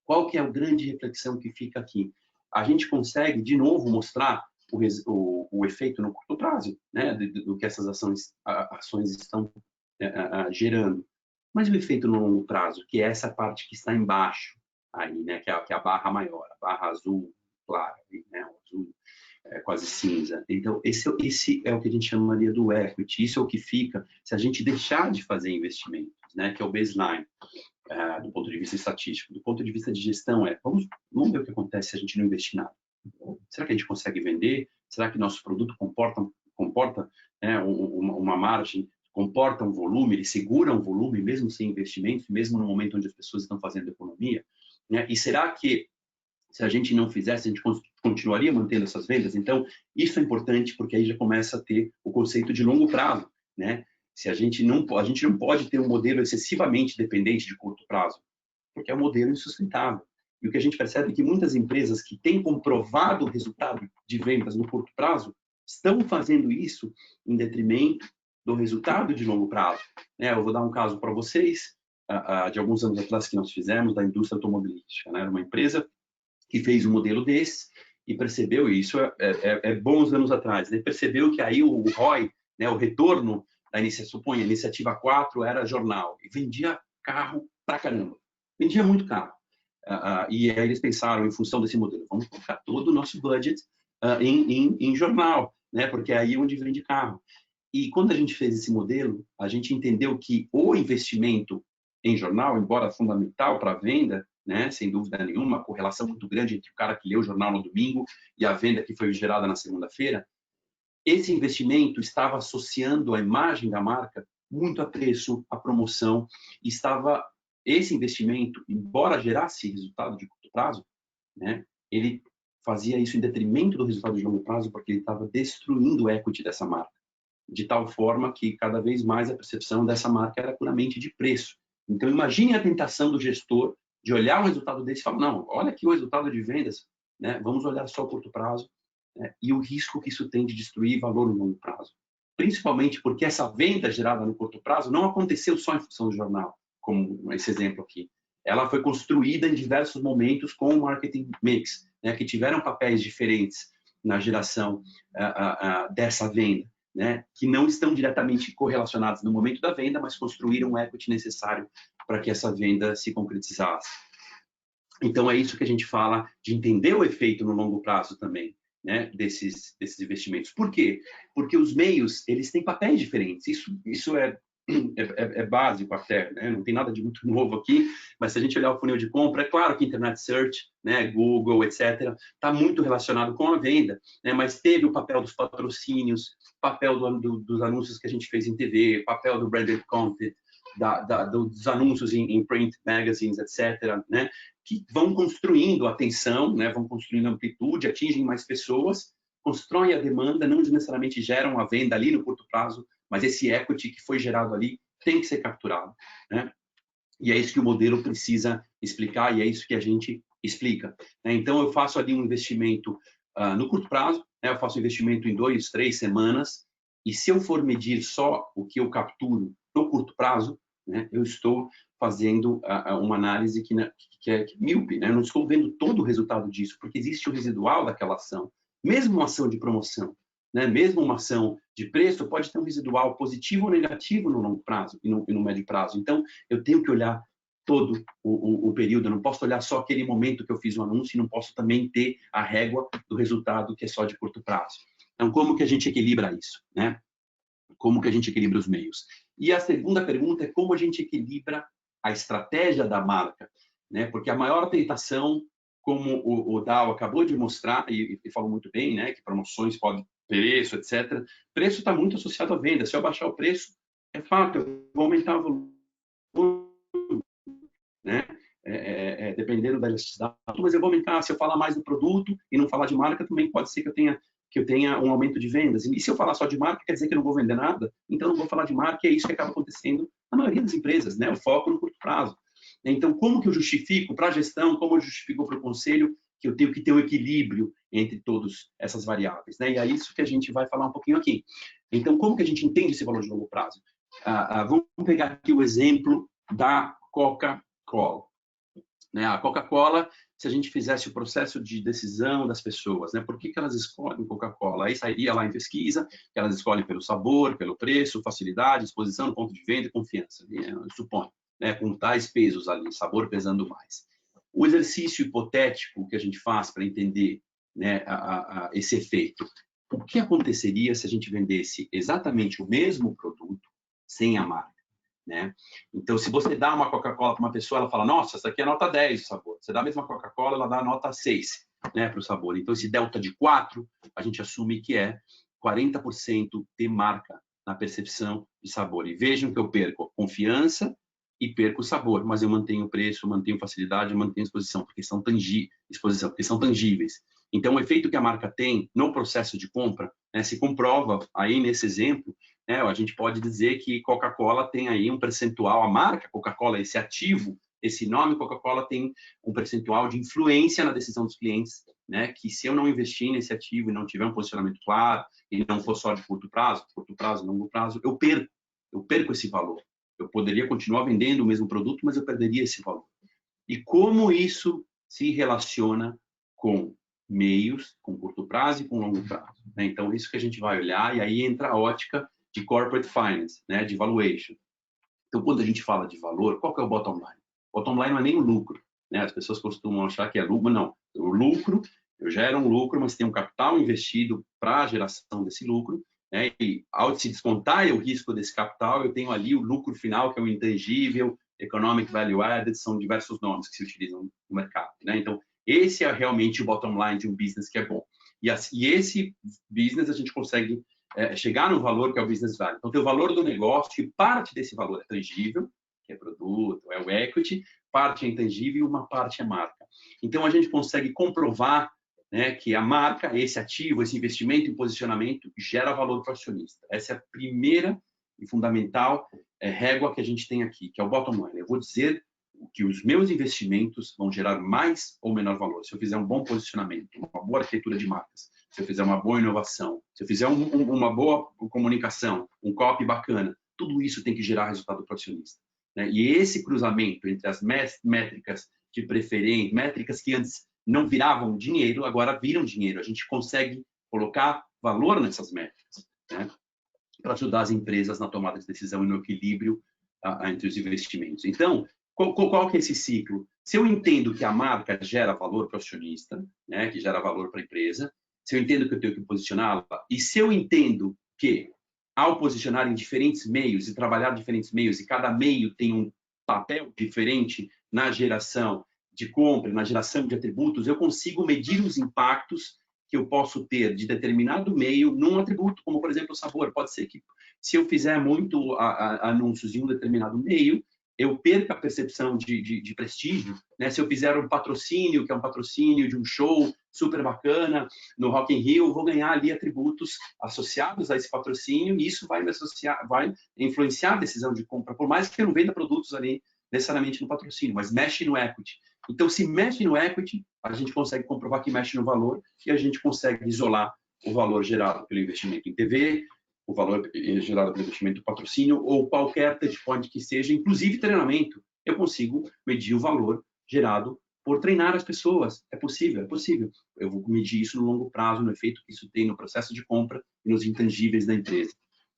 Qual que é a grande reflexão que fica aqui? A gente consegue, de novo, mostrar o efeito no curto prazo, né, do que essas ações estão gerando. Mas o efeito no longo prazo, que é essa parte que está embaixo, aí, né, que é a barra maior, a barra azul clara, né, o azul quase cinza. Então, esse é o que a gente chamaria do equity, isso é o que fica se a gente deixar de fazer investimentos, né, que é o baseline. Do ponto de vista estatístico. Do ponto de vista de gestão, vamos ver o que acontece se a gente não investir nada. Será que a gente consegue vender? Será que nosso produto comporta uma margem, comporta um volume, ele segura um volume mesmo sem investimento, mesmo no momento onde as pessoas estão fazendo economia? Né? E será que se a gente não fizesse, a gente continuaria mantendo essas vendas? Então, isso é importante porque aí já começa a ter o conceito de longo prazo, né? Se a gente não pode ter um modelo excessivamente dependente de curto prazo, porque é um modelo insustentável. E o que a gente percebe é que muitas empresas que têm comprovado o resultado de vendas no curto prazo estão fazendo isso em detrimento do resultado de longo prazo. Eu vou dar um caso para vocês, de alguns anos atrás que nós fizemos, da indústria automobilística. Era uma empresa que fez um modelo desse e percebeu, e isso bons anos atrás, né? Percebeu que aí o ROI, né, o retorno da iniciativa, a iniciativa 4 era jornal, e vendia carro pra caramba, vendia muito carro. E aí eles pensaram, em função desse modelo, vamos colocar todo o nosso budget em jornal, né, porque é aí onde vende carro. E quando a gente fez esse modelo, a gente entendeu que o investimento em jornal, embora fundamental para a venda, né, sem dúvida nenhuma, uma correlação muito grande entre o cara que leu o jornal no domingo e a venda que foi gerada na segunda-feira, esse investimento estava associando a imagem da marca muito a preço, a promoção, esse investimento, embora gerasse resultado de curto prazo, né, ele fazia isso em detrimento do resultado de longo prazo, porque ele estava destruindo o equity dessa marca, de tal forma que cada vez mais a percepção dessa marca era puramente de preço. Então, imagine a tentação do gestor de olhar um resultado desse e falar, não, olha aqui o resultado de vendas, né, vamos olhar só o curto prazo, e o risco que isso tem de destruir valor no longo prazo. Principalmente porque essa venda gerada no curto prazo não aconteceu só em função do jornal, como esse exemplo aqui. Ela foi construída em diversos momentos com o marketing mix, né, que tiveram papéis diferentes na geração dessa venda, né, que não estão diretamente correlacionados no momento da venda, mas construíram o equity necessário para que essa venda se concretizasse. Então, é isso que a gente fala de entender o efeito no longo prazo também, né, desses investimentos. Por quê? Porque os meios, eles têm papéis diferentes. Isso é básico até, né? Não tem nada de muito novo aqui, mas se a gente olhar o funil de compra, é claro que Internet Search, né, Google, etc., está muito relacionado com a venda, né? Mas teve o papel dos patrocínios, papel dos anúncios que a gente fez em TV, papel do branded content, dos anúncios em print magazines, etc., né, que vão construindo atenção, né, vão construindo amplitude, atingem mais pessoas, constroem a demanda, não necessariamente geram a venda ali no curto prazo, mas esse equity que foi gerado ali tem que ser capturado, né? E é isso que o modelo precisa explicar e é isso que a gente explica, né? Então, eu faço ali um investimento no curto prazo, né? Eu faço investimento em 2, 3 semanas, e se eu for medir só o que eu capturo no curto prazo, né, eu estou fazendo uma análise que é míope, né? Eu não estou vendo todo o resultado disso, porque existe o residual daquela ação. Mesmo uma ação de promoção, né? Mesmo uma ação de preço, pode ter um residual positivo ou negativo no longo prazo e no médio prazo. Então, eu tenho que olhar todo o período, eu não posso olhar só aquele momento que eu fiz o anúncio e não posso também ter a régua do resultado que é só de curto prazo. Então, como que a gente equilibra isso, né? Como que a gente equilibra os meios? E a segunda pergunta é como a gente equilibra a estratégia da marca, né? Porque a maior tentação, como o Dow acabou de mostrar, e falou muito bem, né? Que promoções podem, preço, etc. Preço está muito associado à venda. Se eu baixar o preço, é fato, eu vou aumentar o volume, né? Dependendo da elasticidade, mas eu vou aumentar. Se eu falar mais do produto e não falar de marca, também pode ser que eu tenha um aumento de vendas. E se eu falar só de marca, quer dizer que eu não vou vender nada? Então, eu não vou falar de marca, e é isso que acaba acontecendo na maioria das empresas, né? O foco no curto prazo. Então, como que eu justifico para a gestão, como eu justifico para o conselho que eu tenho que ter um equilíbrio entre todas essas variáveis, né? E é isso que a gente vai falar um pouquinho aqui. Então, como que a gente entende esse valor de longo prazo? Vamos pegar aqui o exemplo da Coca-Cola. Né? A Coca-Cola, se a gente fizesse o processo de decisão das pessoas, né? Por que elas escolhem Coca-Cola? Aí sairia lá em pesquisa que elas escolhem pelo sabor, pelo preço, facilidade, exposição, ponto de venda e confiança. Eu suponho, né? Com tais pesos ali, sabor pesando mais. O exercício hipotético que a gente faz para entender, né, esse efeito. O que aconteceria se a gente vendesse exatamente o mesmo produto sem a marca? Né? Então, se você dá uma Coca-Cola para uma pessoa, ela fala, nossa, essa aqui é nota 10 o sabor. Você dá a mesma Coca-Cola, ela dá nota 6, né, para o sabor. Então, esse delta de 4, a gente assume que é 40% de marca na percepção de sabor. E vejam que eu perco confiança e perco o sabor, mas eu mantenho o preço, mantenho facilidade, mantenho exposição, porque são tangíveis. Então, o efeito que a marca tem no processo de compra, né, se comprova aí nesse exemplo, né, a gente pode dizer que Coca-Cola tem aí um percentual, a marca Coca-Cola, esse ativo, esse nome Coca-Cola tem um percentual de influência na decisão dos clientes, né, que se eu não investir nesse ativo e não tiver um posicionamento claro, e não for só de curto prazo, longo prazo, eu perco esse valor. Eu poderia continuar vendendo o mesmo produto, mas eu perderia esse valor. E como isso se relaciona com meios, com curto prazo e com longo prazo, né? Então, isso que a gente vai olhar, e aí entra a ótica de corporate finance, né? De valuation. Então, quando a gente fala de valor, qual que é o bottom line? O bottom line não é nem o lucro, né? As pessoas costumam achar que é lucro, não. O lucro, eu gero um lucro, mas tem um capital investido para a geração desse lucro, né? E ao se descontar o risco desse capital, eu tenho ali o lucro final, que é o intangível, economic value added, são diversos nomes que se utilizam no mercado, né? Então, esse é realmente o bottom line de um business que é bom. E esse business a gente consegue chegar no valor que é o business value. Então, tem o valor do negócio e parte desse valor é tangível, que é produto, é o equity, parte é intangível e uma parte é marca. Então, a gente consegue comprovar, né, que a marca, esse ativo, esse investimento em posicionamento gera valor para o acionista. Essa é a primeira e fundamental régua que a gente tem aqui, que é o bottom line. Eu vou dizer que os meus investimentos vão gerar mais ou menor valor. Se eu fizer um bom posicionamento, uma boa arquitetura de marcas, se eu fizer uma boa inovação, se eu fizer uma boa comunicação, um copy bacana, tudo isso tem que gerar resultado para o acionista, né? E esse cruzamento entre as métricas de preferência, métricas que antes não viravam dinheiro, agora viram dinheiro. A gente consegue colocar valor nessas métricas, né, para ajudar as empresas na tomada de decisão e no equilíbrio entre os investimentos. Então, qual que é esse ciclo? Se eu entendo que a marca gera valor para o acionista, né, que gera valor para a empresa, se eu entendo que eu tenho que posicioná-la, e se eu entendo que, ao posicionar em diferentes meios e trabalhar diferentes meios, e cada meio tem um papel diferente na geração de compra, na geração de atributos, eu consigo medir os impactos que eu posso ter de determinado meio num atributo, como, por exemplo, o sabor. Pode ser que, se eu fizer muito anúncios em um determinado meio, eu perco a percepção de prestígio, né? Se eu fizer um patrocínio, que é um patrocínio de um show super bacana no Rock in Rio, eu vou ganhar ali atributos associados a esse patrocínio, e isso vai influenciar a decisão de compra, por mais que eu não venda produtos ali necessariamente no patrocínio, mas mexe no equity. Então, se mexe no equity, a gente consegue comprovar que mexe no valor, e a gente consegue isolar o valor gerado pelo investimento em TV, o valor gerado pelo investimento do patrocínio, ou qualquer touchpoint que seja, inclusive treinamento. Eu consigo medir o valor gerado por treinar as pessoas. É possível, é possível. Eu vou medir isso no longo prazo, no efeito que isso tem no processo de compra e nos intangíveis da empresa,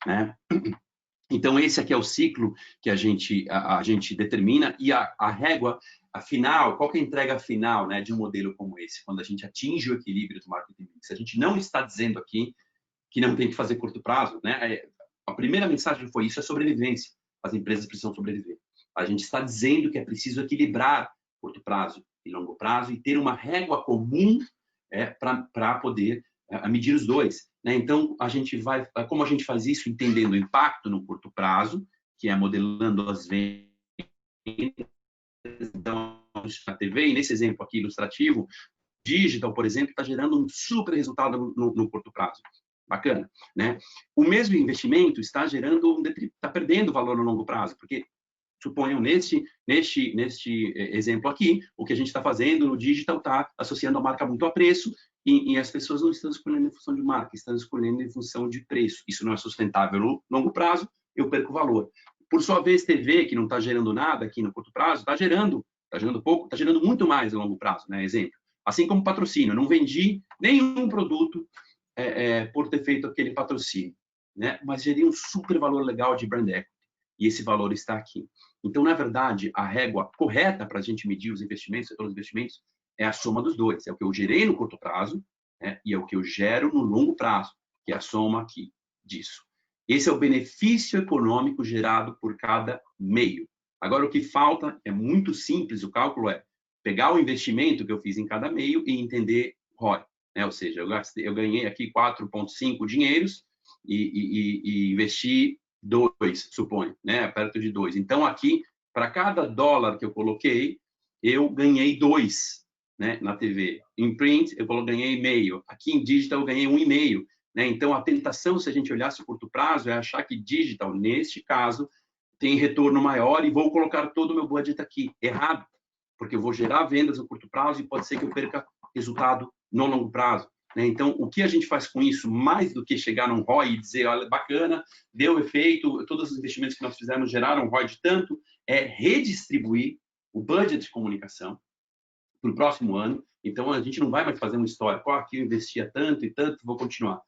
né? Então, esse aqui é o ciclo que a gente determina, e a régua, a final, qual que é a entrega final, né, de um modelo como esse, quando a gente atinge o equilíbrio do marketing mix. A gente não está dizendo aqui que não tem que fazer curto prazo, né? A primeira mensagem foi isso, é sobrevivência. As empresas precisam sobreviver. A gente está dizendo que é preciso equilibrar curto prazo e longo prazo e ter uma régua comum para poder medir os dois, né? Então, como a gente faz isso? Entendendo o impacto no curto prazo, que é modelando as vendas na TV, e nesse exemplo aqui ilustrativo, digital, por exemplo, está gerando um super resultado no curto prazo. Bacana, né? O mesmo investimento está perdendo valor no longo prazo, porque suponham neste exemplo aqui, o que a gente está fazendo no digital está associando a marca muito a preço e as pessoas não estão escolhendo em função de marca, estão escolhendo em função de preço. Isso não é sustentável no longo prazo, eu perco valor. Por sua vez, TV, que não está gerando nada aqui no curto prazo, está gerando pouco, está gerando muito mais no longo prazo, né? Exemplo. Assim como patrocínio, não vendi nenhum produto por ter feito aquele patrocínio, né? Mas geria um super valor legal de brand equity. E esse valor está aqui. Então, na verdade, a régua correta para a gente medir os investimentos, todos os investimentos, é a soma dos dois. É o que eu gerei no curto prazo, né? E é o que eu gero no longo prazo, que é a soma aqui disso. Esse é o benefício econômico gerado por cada meio. Agora, o que falta é muito simples, o cálculo é pegar o investimento que eu fiz em cada meio e entender ROI, né? Ou seja, eu ganhei aqui 4,5 dinheiros e investi 2, suponho, né? Perto de 2. Então, aqui, para cada dólar que eu coloquei, eu ganhei 2, né? Na TV. Em print, eu ganhei meio. Aqui em digital, eu ganhei 1,5. Né? Então, a tentação, se a gente olhasse o curto prazo, é achar que digital, neste caso, tem retorno maior e vou colocar todo o meu budget aqui. Errado, porque eu vou gerar vendas no curto prazo e pode ser que eu perca resultado no longo prazo. Né? Então, o que a gente faz com isso, mais do que chegar num ROI e dizer, olha, bacana, deu efeito, todos os investimentos que nós fizemos geraram ROI de tanto, é redistribuir o budget de comunicação para o próximo ano. Então, a gente não vai mais fazer uma história, aqui eu investia tanto e tanto, vou continuar.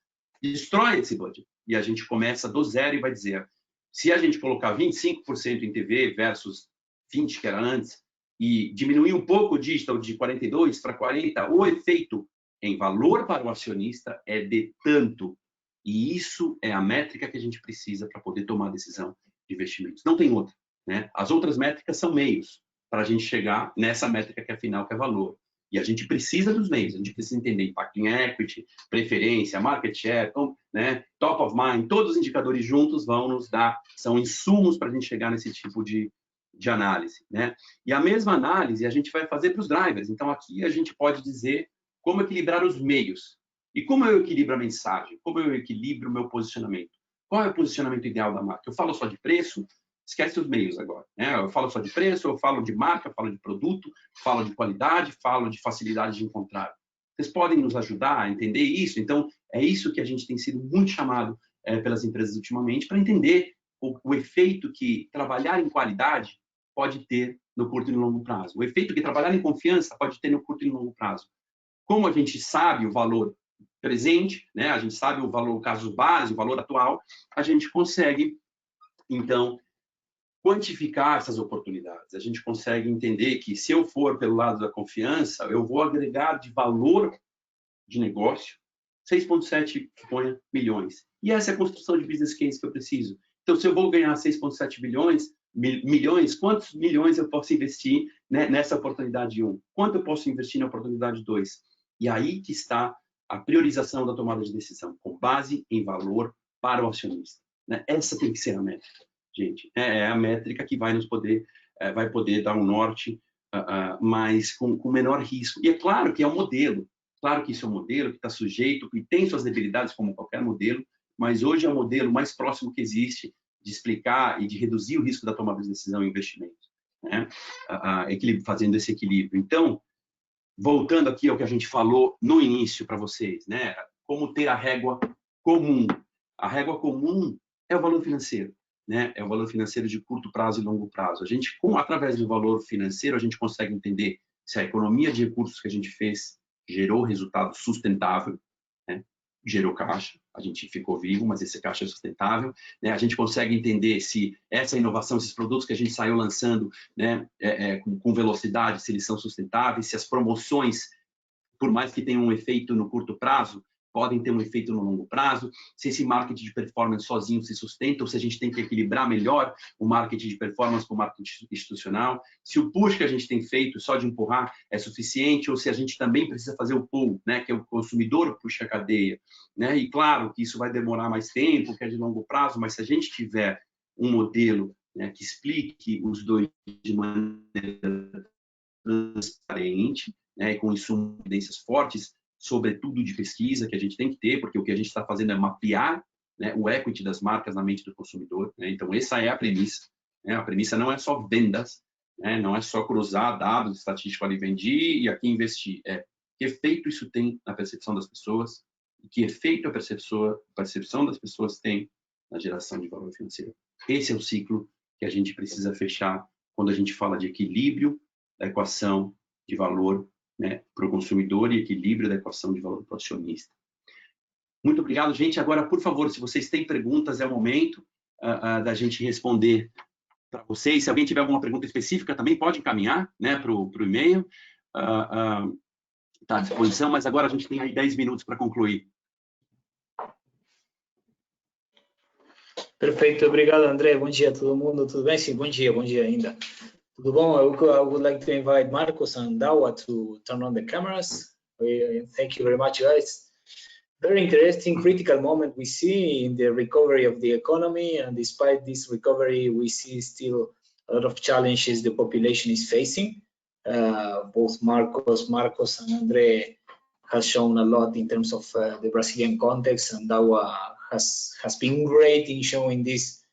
Destrói esse budget. E a gente começa do zero e vai dizer, se a gente colocar 25% em TV versus 20% que era antes, e diminuir um pouco o digital de 42 para 40, o efeito em valor para o acionista é de tanto. E isso é a métrica que a gente precisa para poder tomar a decisão de investimentos. Não tem outra, né? As outras métricas são meios para a gente chegar nessa métrica que é final, que é valor. E a gente precisa dos meios, a gente precisa entender impacto em equity, preferência, market share, né, top of mind, todos os indicadores juntos vão nos dar, são insumos para a gente chegar nesse tipo de análise. Né? E a mesma análise a gente vai fazer para os drivers. Então, aqui a gente pode dizer como equilibrar os meios. E como eu equilibro a mensagem? Como eu equilibro o meu posicionamento? Qual é o posicionamento ideal da marca? Eu falo só de preço? Esquece os meios agora. Né? Eu falo só de preço, eu falo de marca, eu falo de produto, falo de qualidade, falo de facilidade de encontrar. Vocês podem nos ajudar a entender isso? Então, é isso que a gente tem sido muito chamado pelas empresas ultimamente para entender o efeito que trabalhar em qualidade pode ter no curto e no longo prazo. O efeito que trabalhar em confiança pode ter no curto e no longo prazo. Como a gente sabe o valor presente, né? A gente sabe o valor, o caso base, o valor atual, a gente consegue, então, quantificar essas oportunidades. A gente consegue entender que se eu for pelo lado da confiança, eu vou agregar de valor de negócio 6,7 milhões. E essa é a construção de business case que eu preciso. Então, se eu vou ganhar 6,7 milhões, quantos milhões eu posso investir, né, nessa oportunidade 1? Quanto eu posso investir na oportunidade 2? E aí que está a priorização da tomada de decisão, com base em valor para o acionista. Né? Essa tem que ser a métrica, gente. É a métrica que vai vai poder dar um norte, mas com menor risco. E é claro que é um modelo. Claro que isso é um modelo que está sujeito e tem suas debilidades como qualquer modelo, mas hoje é o modelo mais próximo que existe de explicar e de reduzir o risco da tomada de decisão em investimentos, né? Fazendo esse equilíbrio. Então, voltando aqui ao que a gente falou no início para vocês, né? Como ter a régua comum. A régua comum é o valor financeiro, né? É o valor financeiro de curto prazo e longo prazo. A gente, através do valor financeiro, a gente consegue entender se a economia de recursos que a gente fez gerou resultado sustentável, né? Gerou caixa, a gente ficou vivo, mas esse caixa é sustentável, né? A gente consegue entender se essa inovação, esses produtos que a gente saiu lançando, né, com velocidade, se eles são sustentáveis, se as promoções, por mais que tenham um efeito no curto prazo, podem ter um efeito no longo prazo, se esse marketing de performance sozinho se sustenta, ou se a gente tem que equilibrar melhor o marketing de performance com o marketing institucional, se o push que a gente tem feito só de empurrar é suficiente, ou se a gente também precisa fazer o pull, né, que é o consumidor puxa a cadeia, né? E claro que isso vai demorar mais tempo, que é de longo prazo, mas se a gente tiver um modelo, né, que explique os dois de maneira transparente, né, e com insumos, evidências fortes, sobretudo de pesquisa que a gente tem que ter, porque o que a gente está fazendo é mapear, né, o equity das marcas na mente do consumidor, né? Então essa é a premissa, né? A premissa não é só vendas, né? Não é só cruzar dados estatísticos ali, vendi e aqui investir, que efeito isso tem na percepção das pessoas e que efeito a percepção das pessoas tem na geração de valor financeiro. Esse é o ciclo que a gente precisa fechar quando a gente fala de equilíbrio da equação de valor, né, para o consumidor e equilíbrio da equação de valor para o acionista. Muito obrigado, gente. Agora, por favor, se vocês têm perguntas, é o momento da gente responder para vocês. Se alguém tiver alguma pergunta específica, também pode encaminhar, né, para o e-mail. Está à disposição, mas agora a gente tem aí 10 minutos para concluir. Perfeito, obrigado, André. Bom dia a todo mundo. Tudo bem? Sim, bom dia ainda. Tudo bom? I would like to invite Marcos and Dawa to turn on the cameras. Thank you very much, guys. Very interesting, critical moment we see in the recovery of the economy, and despite this recovery, we see still a lot of challenges the population is facing. Both Marcos and Andre has shown a lot in terms of the Brazilian context, and Dawa has been great in showing this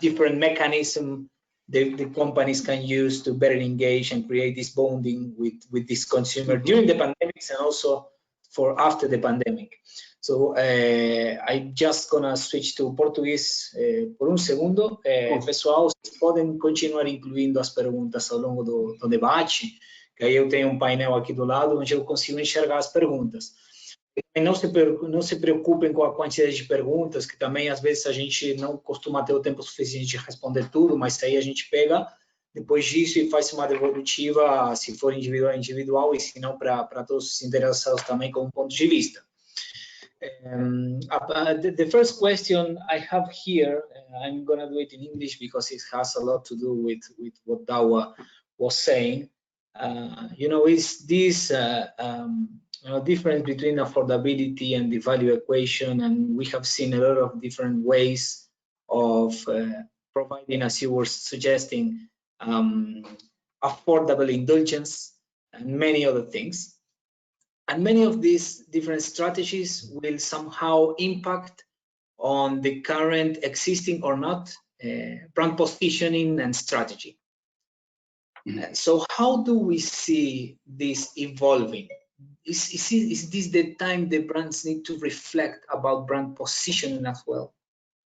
different mechanism the companies can use to better engage and create this bonding with this consumer during the pandemics and also for after the pandemic. So I'm just gonna switch to Português por um segundo. Pessoal, vocês podem continuar incluindo as perguntas ao longo do debate, que aí eu tenho um painel aqui do lado onde eu consigo enxergar as perguntas. Não se preocupem com a quantidade de perguntas, que também às vezes a gente não costuma ter o tempo suficiente de responder tudo, mas aí a gente pega depois disso e faz uma devolutiva, se for individual, e se não para todos os interessados também com um ponto de vista. The first question I have here, I'm going to do it in English because it has a lot to do with what Dawa was saying. Is this difference between affordability and the value equation, and we have seen a lot of different ways of providing, as you were suggesting, affordable indulgence and many other things. And many of these different strategies will somehow impact on the current existing or not brand positioning and strategy. So how do we see this evolving? Is this the time the brands need to reflect about brand positioning as well,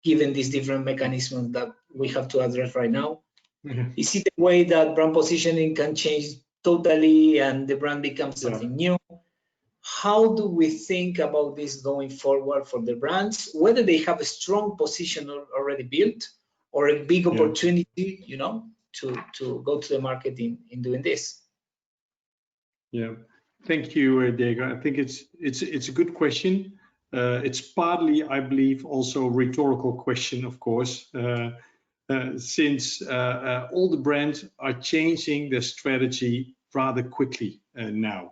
given these different mechanisms that we have to address right now? Is it a way that brand positioning can change totally and the brand becomes something new? How do we think about this going forward for the brands, whether they have a strong position already built or a big opportunity, to go to the market in doing this? Yeah, thank you, Diego. I think it's a good question. It's partly, I believe, also a rhetorical question, of course, since all the brands are changing their strategy rather quickly now.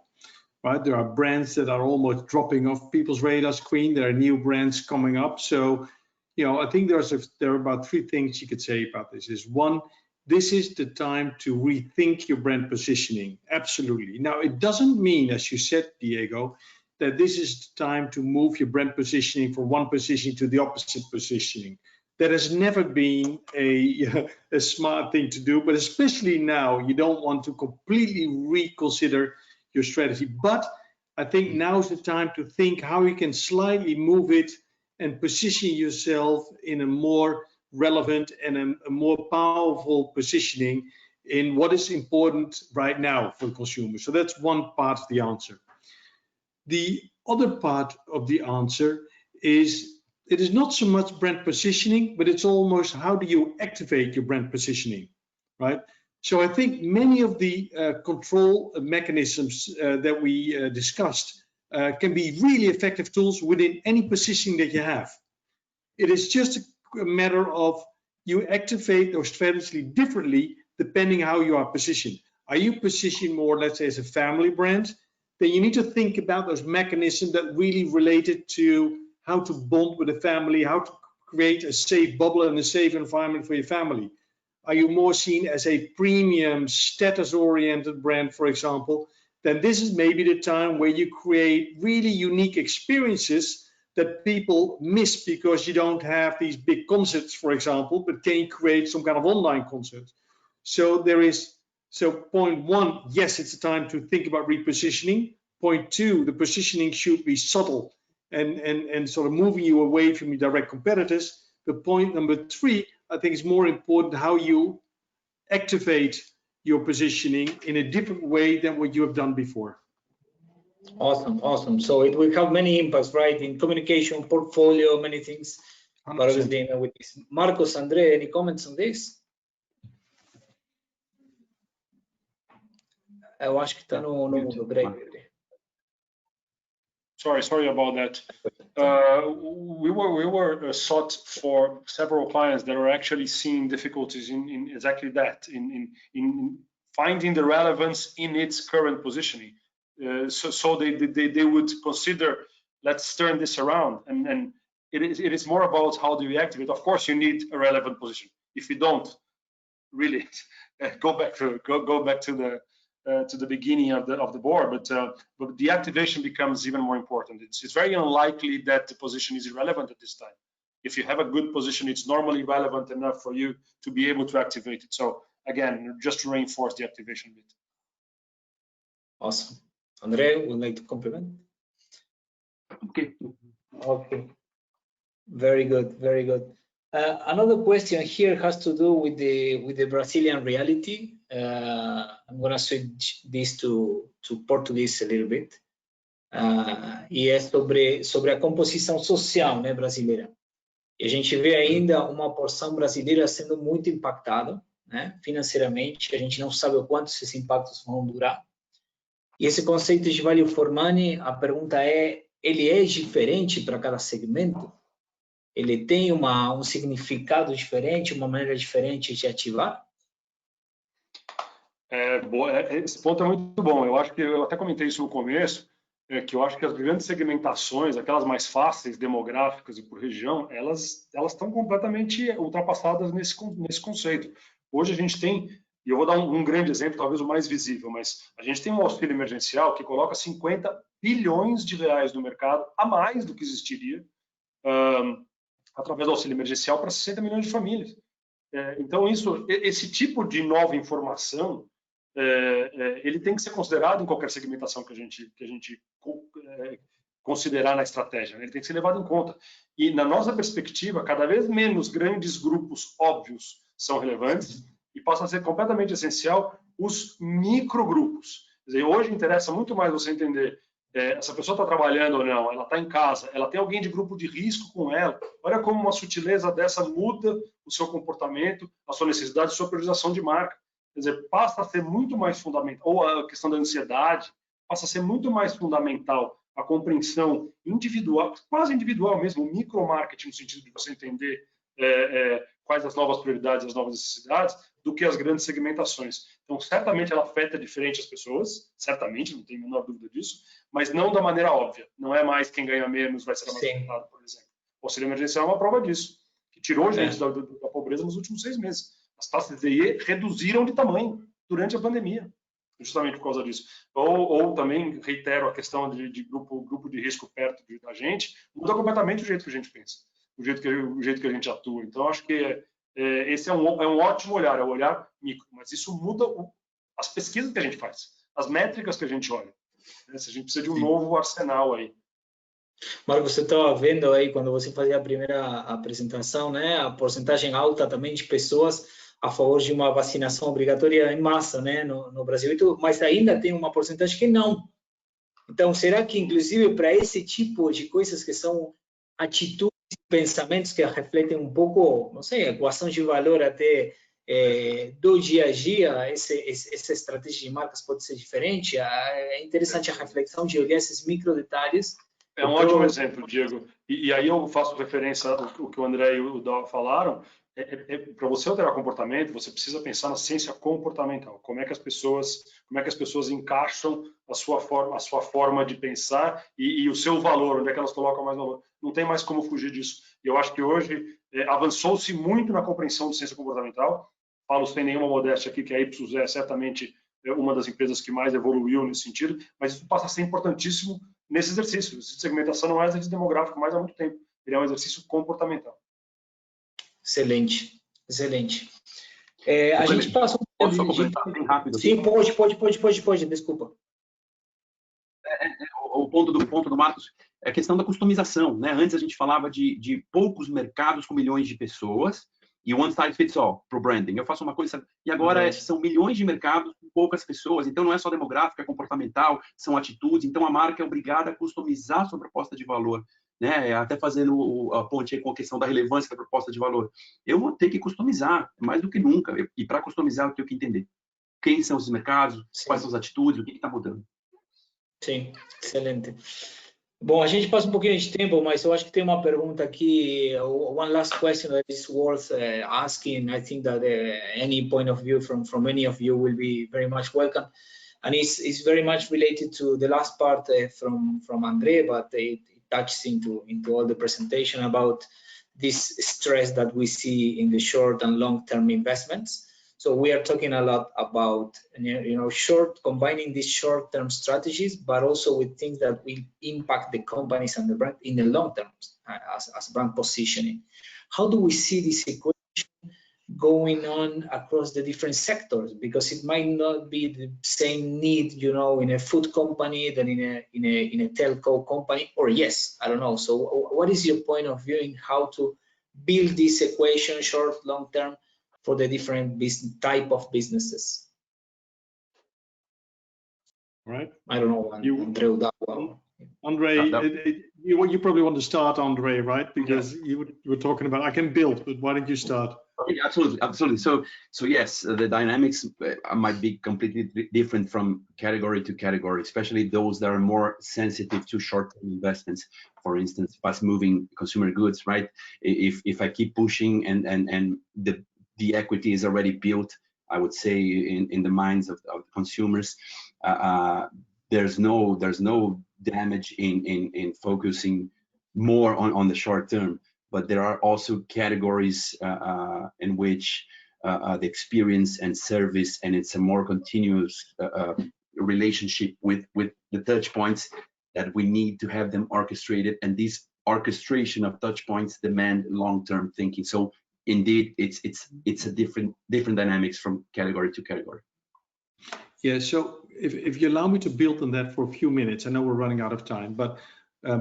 Right, there are brands that are almost dropping off people's radar screen. There are new brands coming up. So, I think there are about three things you could say about this. Is one, this is the time to rethink your brand positioning. Absolutely. Now, it doesn't mean, as you said, Diego, that this is the time to move your brand positioning from one position to the opposite positioning. That has never been a smart thing to do, but especially now, you don't want to completely reconsider your strategy. But I think now's the time to think how you can slightly move it and position yourself in a more relevant and a more powerful positioning in what is important right now for the consumer. So that's one part of the answer. The other part of the answer is it is not so much brand positioning, but it's almost how do you activate your brand positioning, right? So I think many of the control mechanisms that we discussed can be really effective tools within any positioning that you have. It is just a matter of you activate those strategies differently depending how you are positioned. Are you positioned more, let's say, as a family brand? Then you need to think about those mechanisms that really related to how to bond with the family, how to create a safe bubble and a safe environment for your family. Are you more seen as a premium status-oriented brand, for example? Then this is maybe the time where you create really unique experiences that people miss because you don't have these big concerts, for example, but can you create some kind of online concert? So point one, yes, it's a time to think about repositioning. Point two, the positioning should be subtle and sort of moving you away from your direct competitors. But point number three, I think it's more important how you activate your positioning in a different way than what you have done before. Awesome. So it will have many impacts, right? In communication, portfolio, many things. 100%. But obviously, with this. Marcos, Andre, any comments on this? Eu acho que está no mundo, Greg. Sorry about that. We were sought for several clients that are actually seeing difficulties in exactly that, in finding the relevance in its current positioning. So they would consider, let's turn this around, and it is more about how do you activate. Of course, you need a relevant position. If you don't, really go back to the beginning of the board, but the activation becomes even more important. It's very unlikely that the position is irrelevant at this time. If you have a good position, it's normally relevant enough for you to be able to activate it. So again, just to reinforce the activation bit. Awesome. Andre, would like to compliment? Okay. Very good. Another question here has to do with the Brazilian reality. I'm going to switch this to Portuguese a little bit. E é sobre a composição social, né, brasileira. E a gente vê ainda uma porção brasileira sendo muito impactada, né, financeiramente. A gente não sabe o quanto esses impactos vão durar. E esse conceito de value for money, a pergunta é, ele é diferente para cada segmento? Ele tem um significado diferente, uma maneira diferente de ativar? Esse ponto é muito bom. Eu acho que eu até comentei isso no começo, que eu acho que as grandes segmentações, aquelas mais fáceis, demográficas e por região, elas estão completamente ultrapassadas nesse conceito. Hoje a gente tem, e eu vou dar um grande exemplo, talvez o mais visível, mas a gente tem um auxílio emergencial que coloca 50 bilhões de reais no mercado, a mais do que existiria, através do auxílio emergencial para 60 milhões de famílias. Então, esse tipo de nova informação, ele tem que ser considerado em qualquer segmentação que a gente considerar na estratégia, né? Ele tem que ser levado em conta. E, na nossa perspectiva, cada vez menos grandes grupos óbvios são relevantes e passa a ser completamente essencial os microgrupos. Quer dizer, hoje interessa muito mais você entender essa pessoa está trabalhando ou não, ela está em casa, ela tem alguém de grupo de risco com ela. Olha como uma sutileza dessa muda o seu comportamento, a sua necessidade, a sua priorização de marca. Quer dizer, passa a ser muito mais fundamental, ou a questão da ansiedade, passa a ser muito mais fundamental a compreensão individual, quase individual mesmo, o micromarketing, no sentido de você entender quais as novas prioridades, as novas necessidades, do que as grandes segmentações. Então, certamente ela afeta diferente as pessoas, certamente, não tenho a menor dúvida disso, mas não da maneira óbvia. Não é mais quem ganha menos vai ser mais afetado, por exemplo. O auxílio emergencial é uma prova disso, que tirou gente da pobreza nos últimos 6 meses. As taxas de DIE reduziram de tamanho durante a pandemia, justamente por causa disso. Ou também, reitero, a questão de grupo de risco perto da gente, muda completamente o jeito que a gente pensa, o jeito que a gente atua. Então, acho que esse é um ótimo olhar, é o olhar micro, mas isso muda as pesquisas que a gente faz, as métricas que a gente olha. A gente precisa de um novo arsenal aí. Marcos, você estava vendo aí, quando você fazia a primeira apresentação, né, a porcentagem alta também de pessoas a favor de uma vacinação obrigatória em massa, né, no Brasil, mas ainda tem uma porcentagem que não. Então, será que, inclusive, para esse tipo de coisas que são atitudes, pensamentos que refletem um pouco, não sei, equação de valor até do dia a dia, essa estratégia de marcas pode ser diferente. É interessante a reflexão de olhar esses micro detalhes. É um ótimo exemplo, Diego. E aí eu faço referência ao que o André e o Dal falaram. Para você alterar comportamento, você precisa pensar na ciência comportamental. Como é que as pessoas encaixam a sua forma de pensar e o seu valor, onde é que elas colocam mais valor. Não tem mais como fugir disso. E eu acho que hoje avançou-se muito na compreensão de ciência comportamental. Falo sem nenhuma modéstia aqui que a Ipsos é certamente uma das empresas que mais evoluiu nesse sentido, mas isso passa a ser importantíssimo nesse exercício. Esse de segmentação não é um exercício demográfico mais há muito tempo. Ele é um exercício comportamental. Excelente, excelente. A gente passa um pouco. Posso completar bem rápido? Sim, pode, desculpa. O ponto do Marcos é a questão da customização, né? Antes a gente falava de poucos mercados com milhões de pessoas e one size fits all para o branding. Eu faço uma coisa e agora são milhões de mercados com poucas pessoas. Então não é só demográfico, é comportamental, são atitudes. Então a marca é obrigada a customizar sua proposta de valor, né? Até fazendo a ponte aí com a questão da relevância da proposta de valor. Eu vou ter que customizar mais do que nunca. E para customizar eu tenho que entender quem são os mercados, quais são as atitudes, o que está mudando. Sim, excelente. Bom, a gente passa um pouquinho de tempo, mas eu acho que tem uma pergunta aqui. One last question that is worth asking. I think that any point of view from any of you will be very much welcome. And it's very much related to the last part from André, but it touches into all the presentation about this stress that we see in the short and long-term investments. So we are talking a lot about, combining these short-term strategies, but also with things that will impact the companies and the brand in the long term as brand positioning. How do we see this equation going on across the different sectors? Because it might not be the same need, in a food company than in a telco company, or yes, I don't know. So what is your point of view in how to build this equation, short, long term, for the different type of businesses? Right. I don't know. Andre, you probably want to start, Andre, right? Because you were talking about, I can build, but why don't you start? Okay, absolutely. So yes, the dynamics might be completely different from category to category, especially those that are more sensitive to short-term investments. For instance, fast-moving consumer goods, right? If I keep pushing and the equity is already built, I would say in the minds of consumers, there's no damage in focusing more on the short term. But there are also categories in which the experience and service, and it's a more continuous relationship with the touch points that we need to have them orchestrated. And this orchestration of touch points demand long-term thinking. So indeed, it's a different dynamics from category to category. Yeah. So if you allow me to build on that for a few minutes, I know we're running out of time, but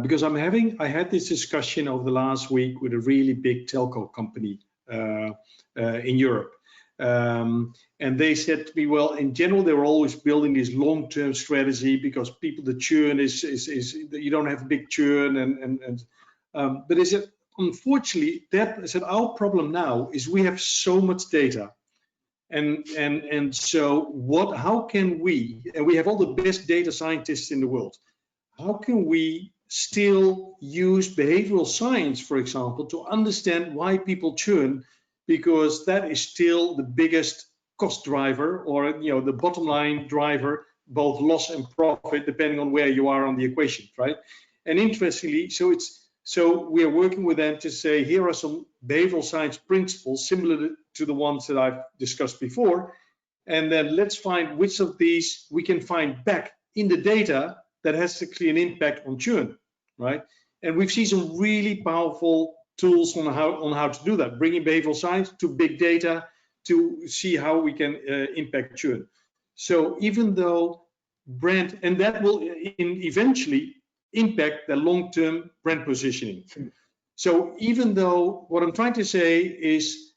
because I had this discussion over the last week with a really big telco company in Europe, and they said to me, well, in general, they're always building this long-term strategy because the churn is you don't have big churn, but they said, unfortunately, our problem now is we have so much data. And so how can we, and we have all the best data scientists in the world, how can we still use behavioral science, for example, to understand why people churn? Because that is still the biggest cost driver, or the bottom line driver, both loss and profit, depending on where you are on the equation, right? And interestingly, so we are working with them to say, here are some behavioral science principles similar to the ones that I've discussed before, and then let's find which of these we can find back in the data that has actually an impact on churn, right? And we've seen some really powerful tools on how to do that, bringing behavioral science to big data to see how we can impact churn. So even though brand, and that will eventually impact the long-term brand positioning. So even though, what I'm trying to say is,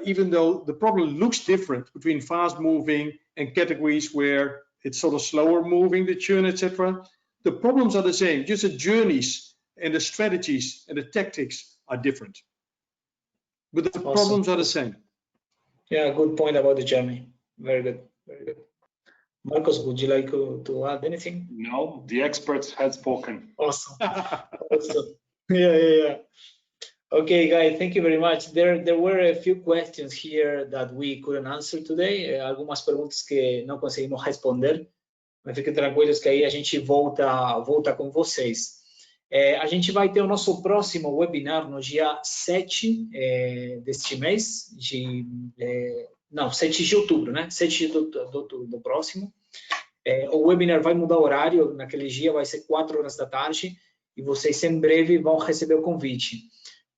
even though the problem looks different between fast-moving and categories where it's sort of slower moving, the churn, etc., the problems are the same, just the journeys and the strategies and the tactics are different. But the problems are the same. Yeah, good point about the Germany. Very good, very good. Marcos, would you like to add anything? No, the experts had spoken. Awesome. Awesome. Yeah. Okay, guys, thank you very much. There were a few questions here that we couldn't answer today. Algumas perguntas que não conseguimos responder. Mas fiquem tranquilos que aí a gente volta com vocês. A gente vai ter o nosso próximo webinar no dia 7 deste mês, 7 de outubro, né? 7 do próximo. O webinar vai mudar o horário, naquele dia vai ser 4 horas da tarde, e vocês em breve vão receber o convite.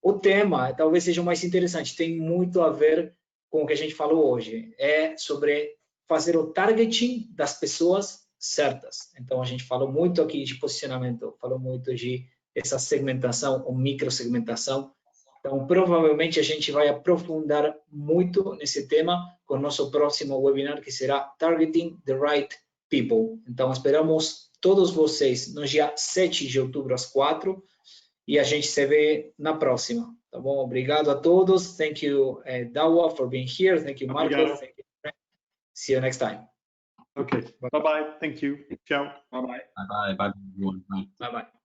O tema talvez seja o mais interessante, tem muito a ver com o que a gente falou hoje, é sobre fazer o targeting das pessoas certas. Então, a gente falou muito aqui de posicionamento, falou muito de essa segmentação ou microsegmentação. Então, provavelmente, a gente vai aprofundar muito nesse tema com o nosso próximo webinar, que será Targeting the Right People. Então, esperamos todos vocês no dia 7 de outubro, às 4, e a gente se vê na próxima. Tá bom? Obrigado a todos. Thank you, Dawa, for being here. Thank you, Marcos. Thank you. See you next time. Okay. Bye-bye. Thank you. Ciao. Bye-bye. Bye, everyone. Bye-bye.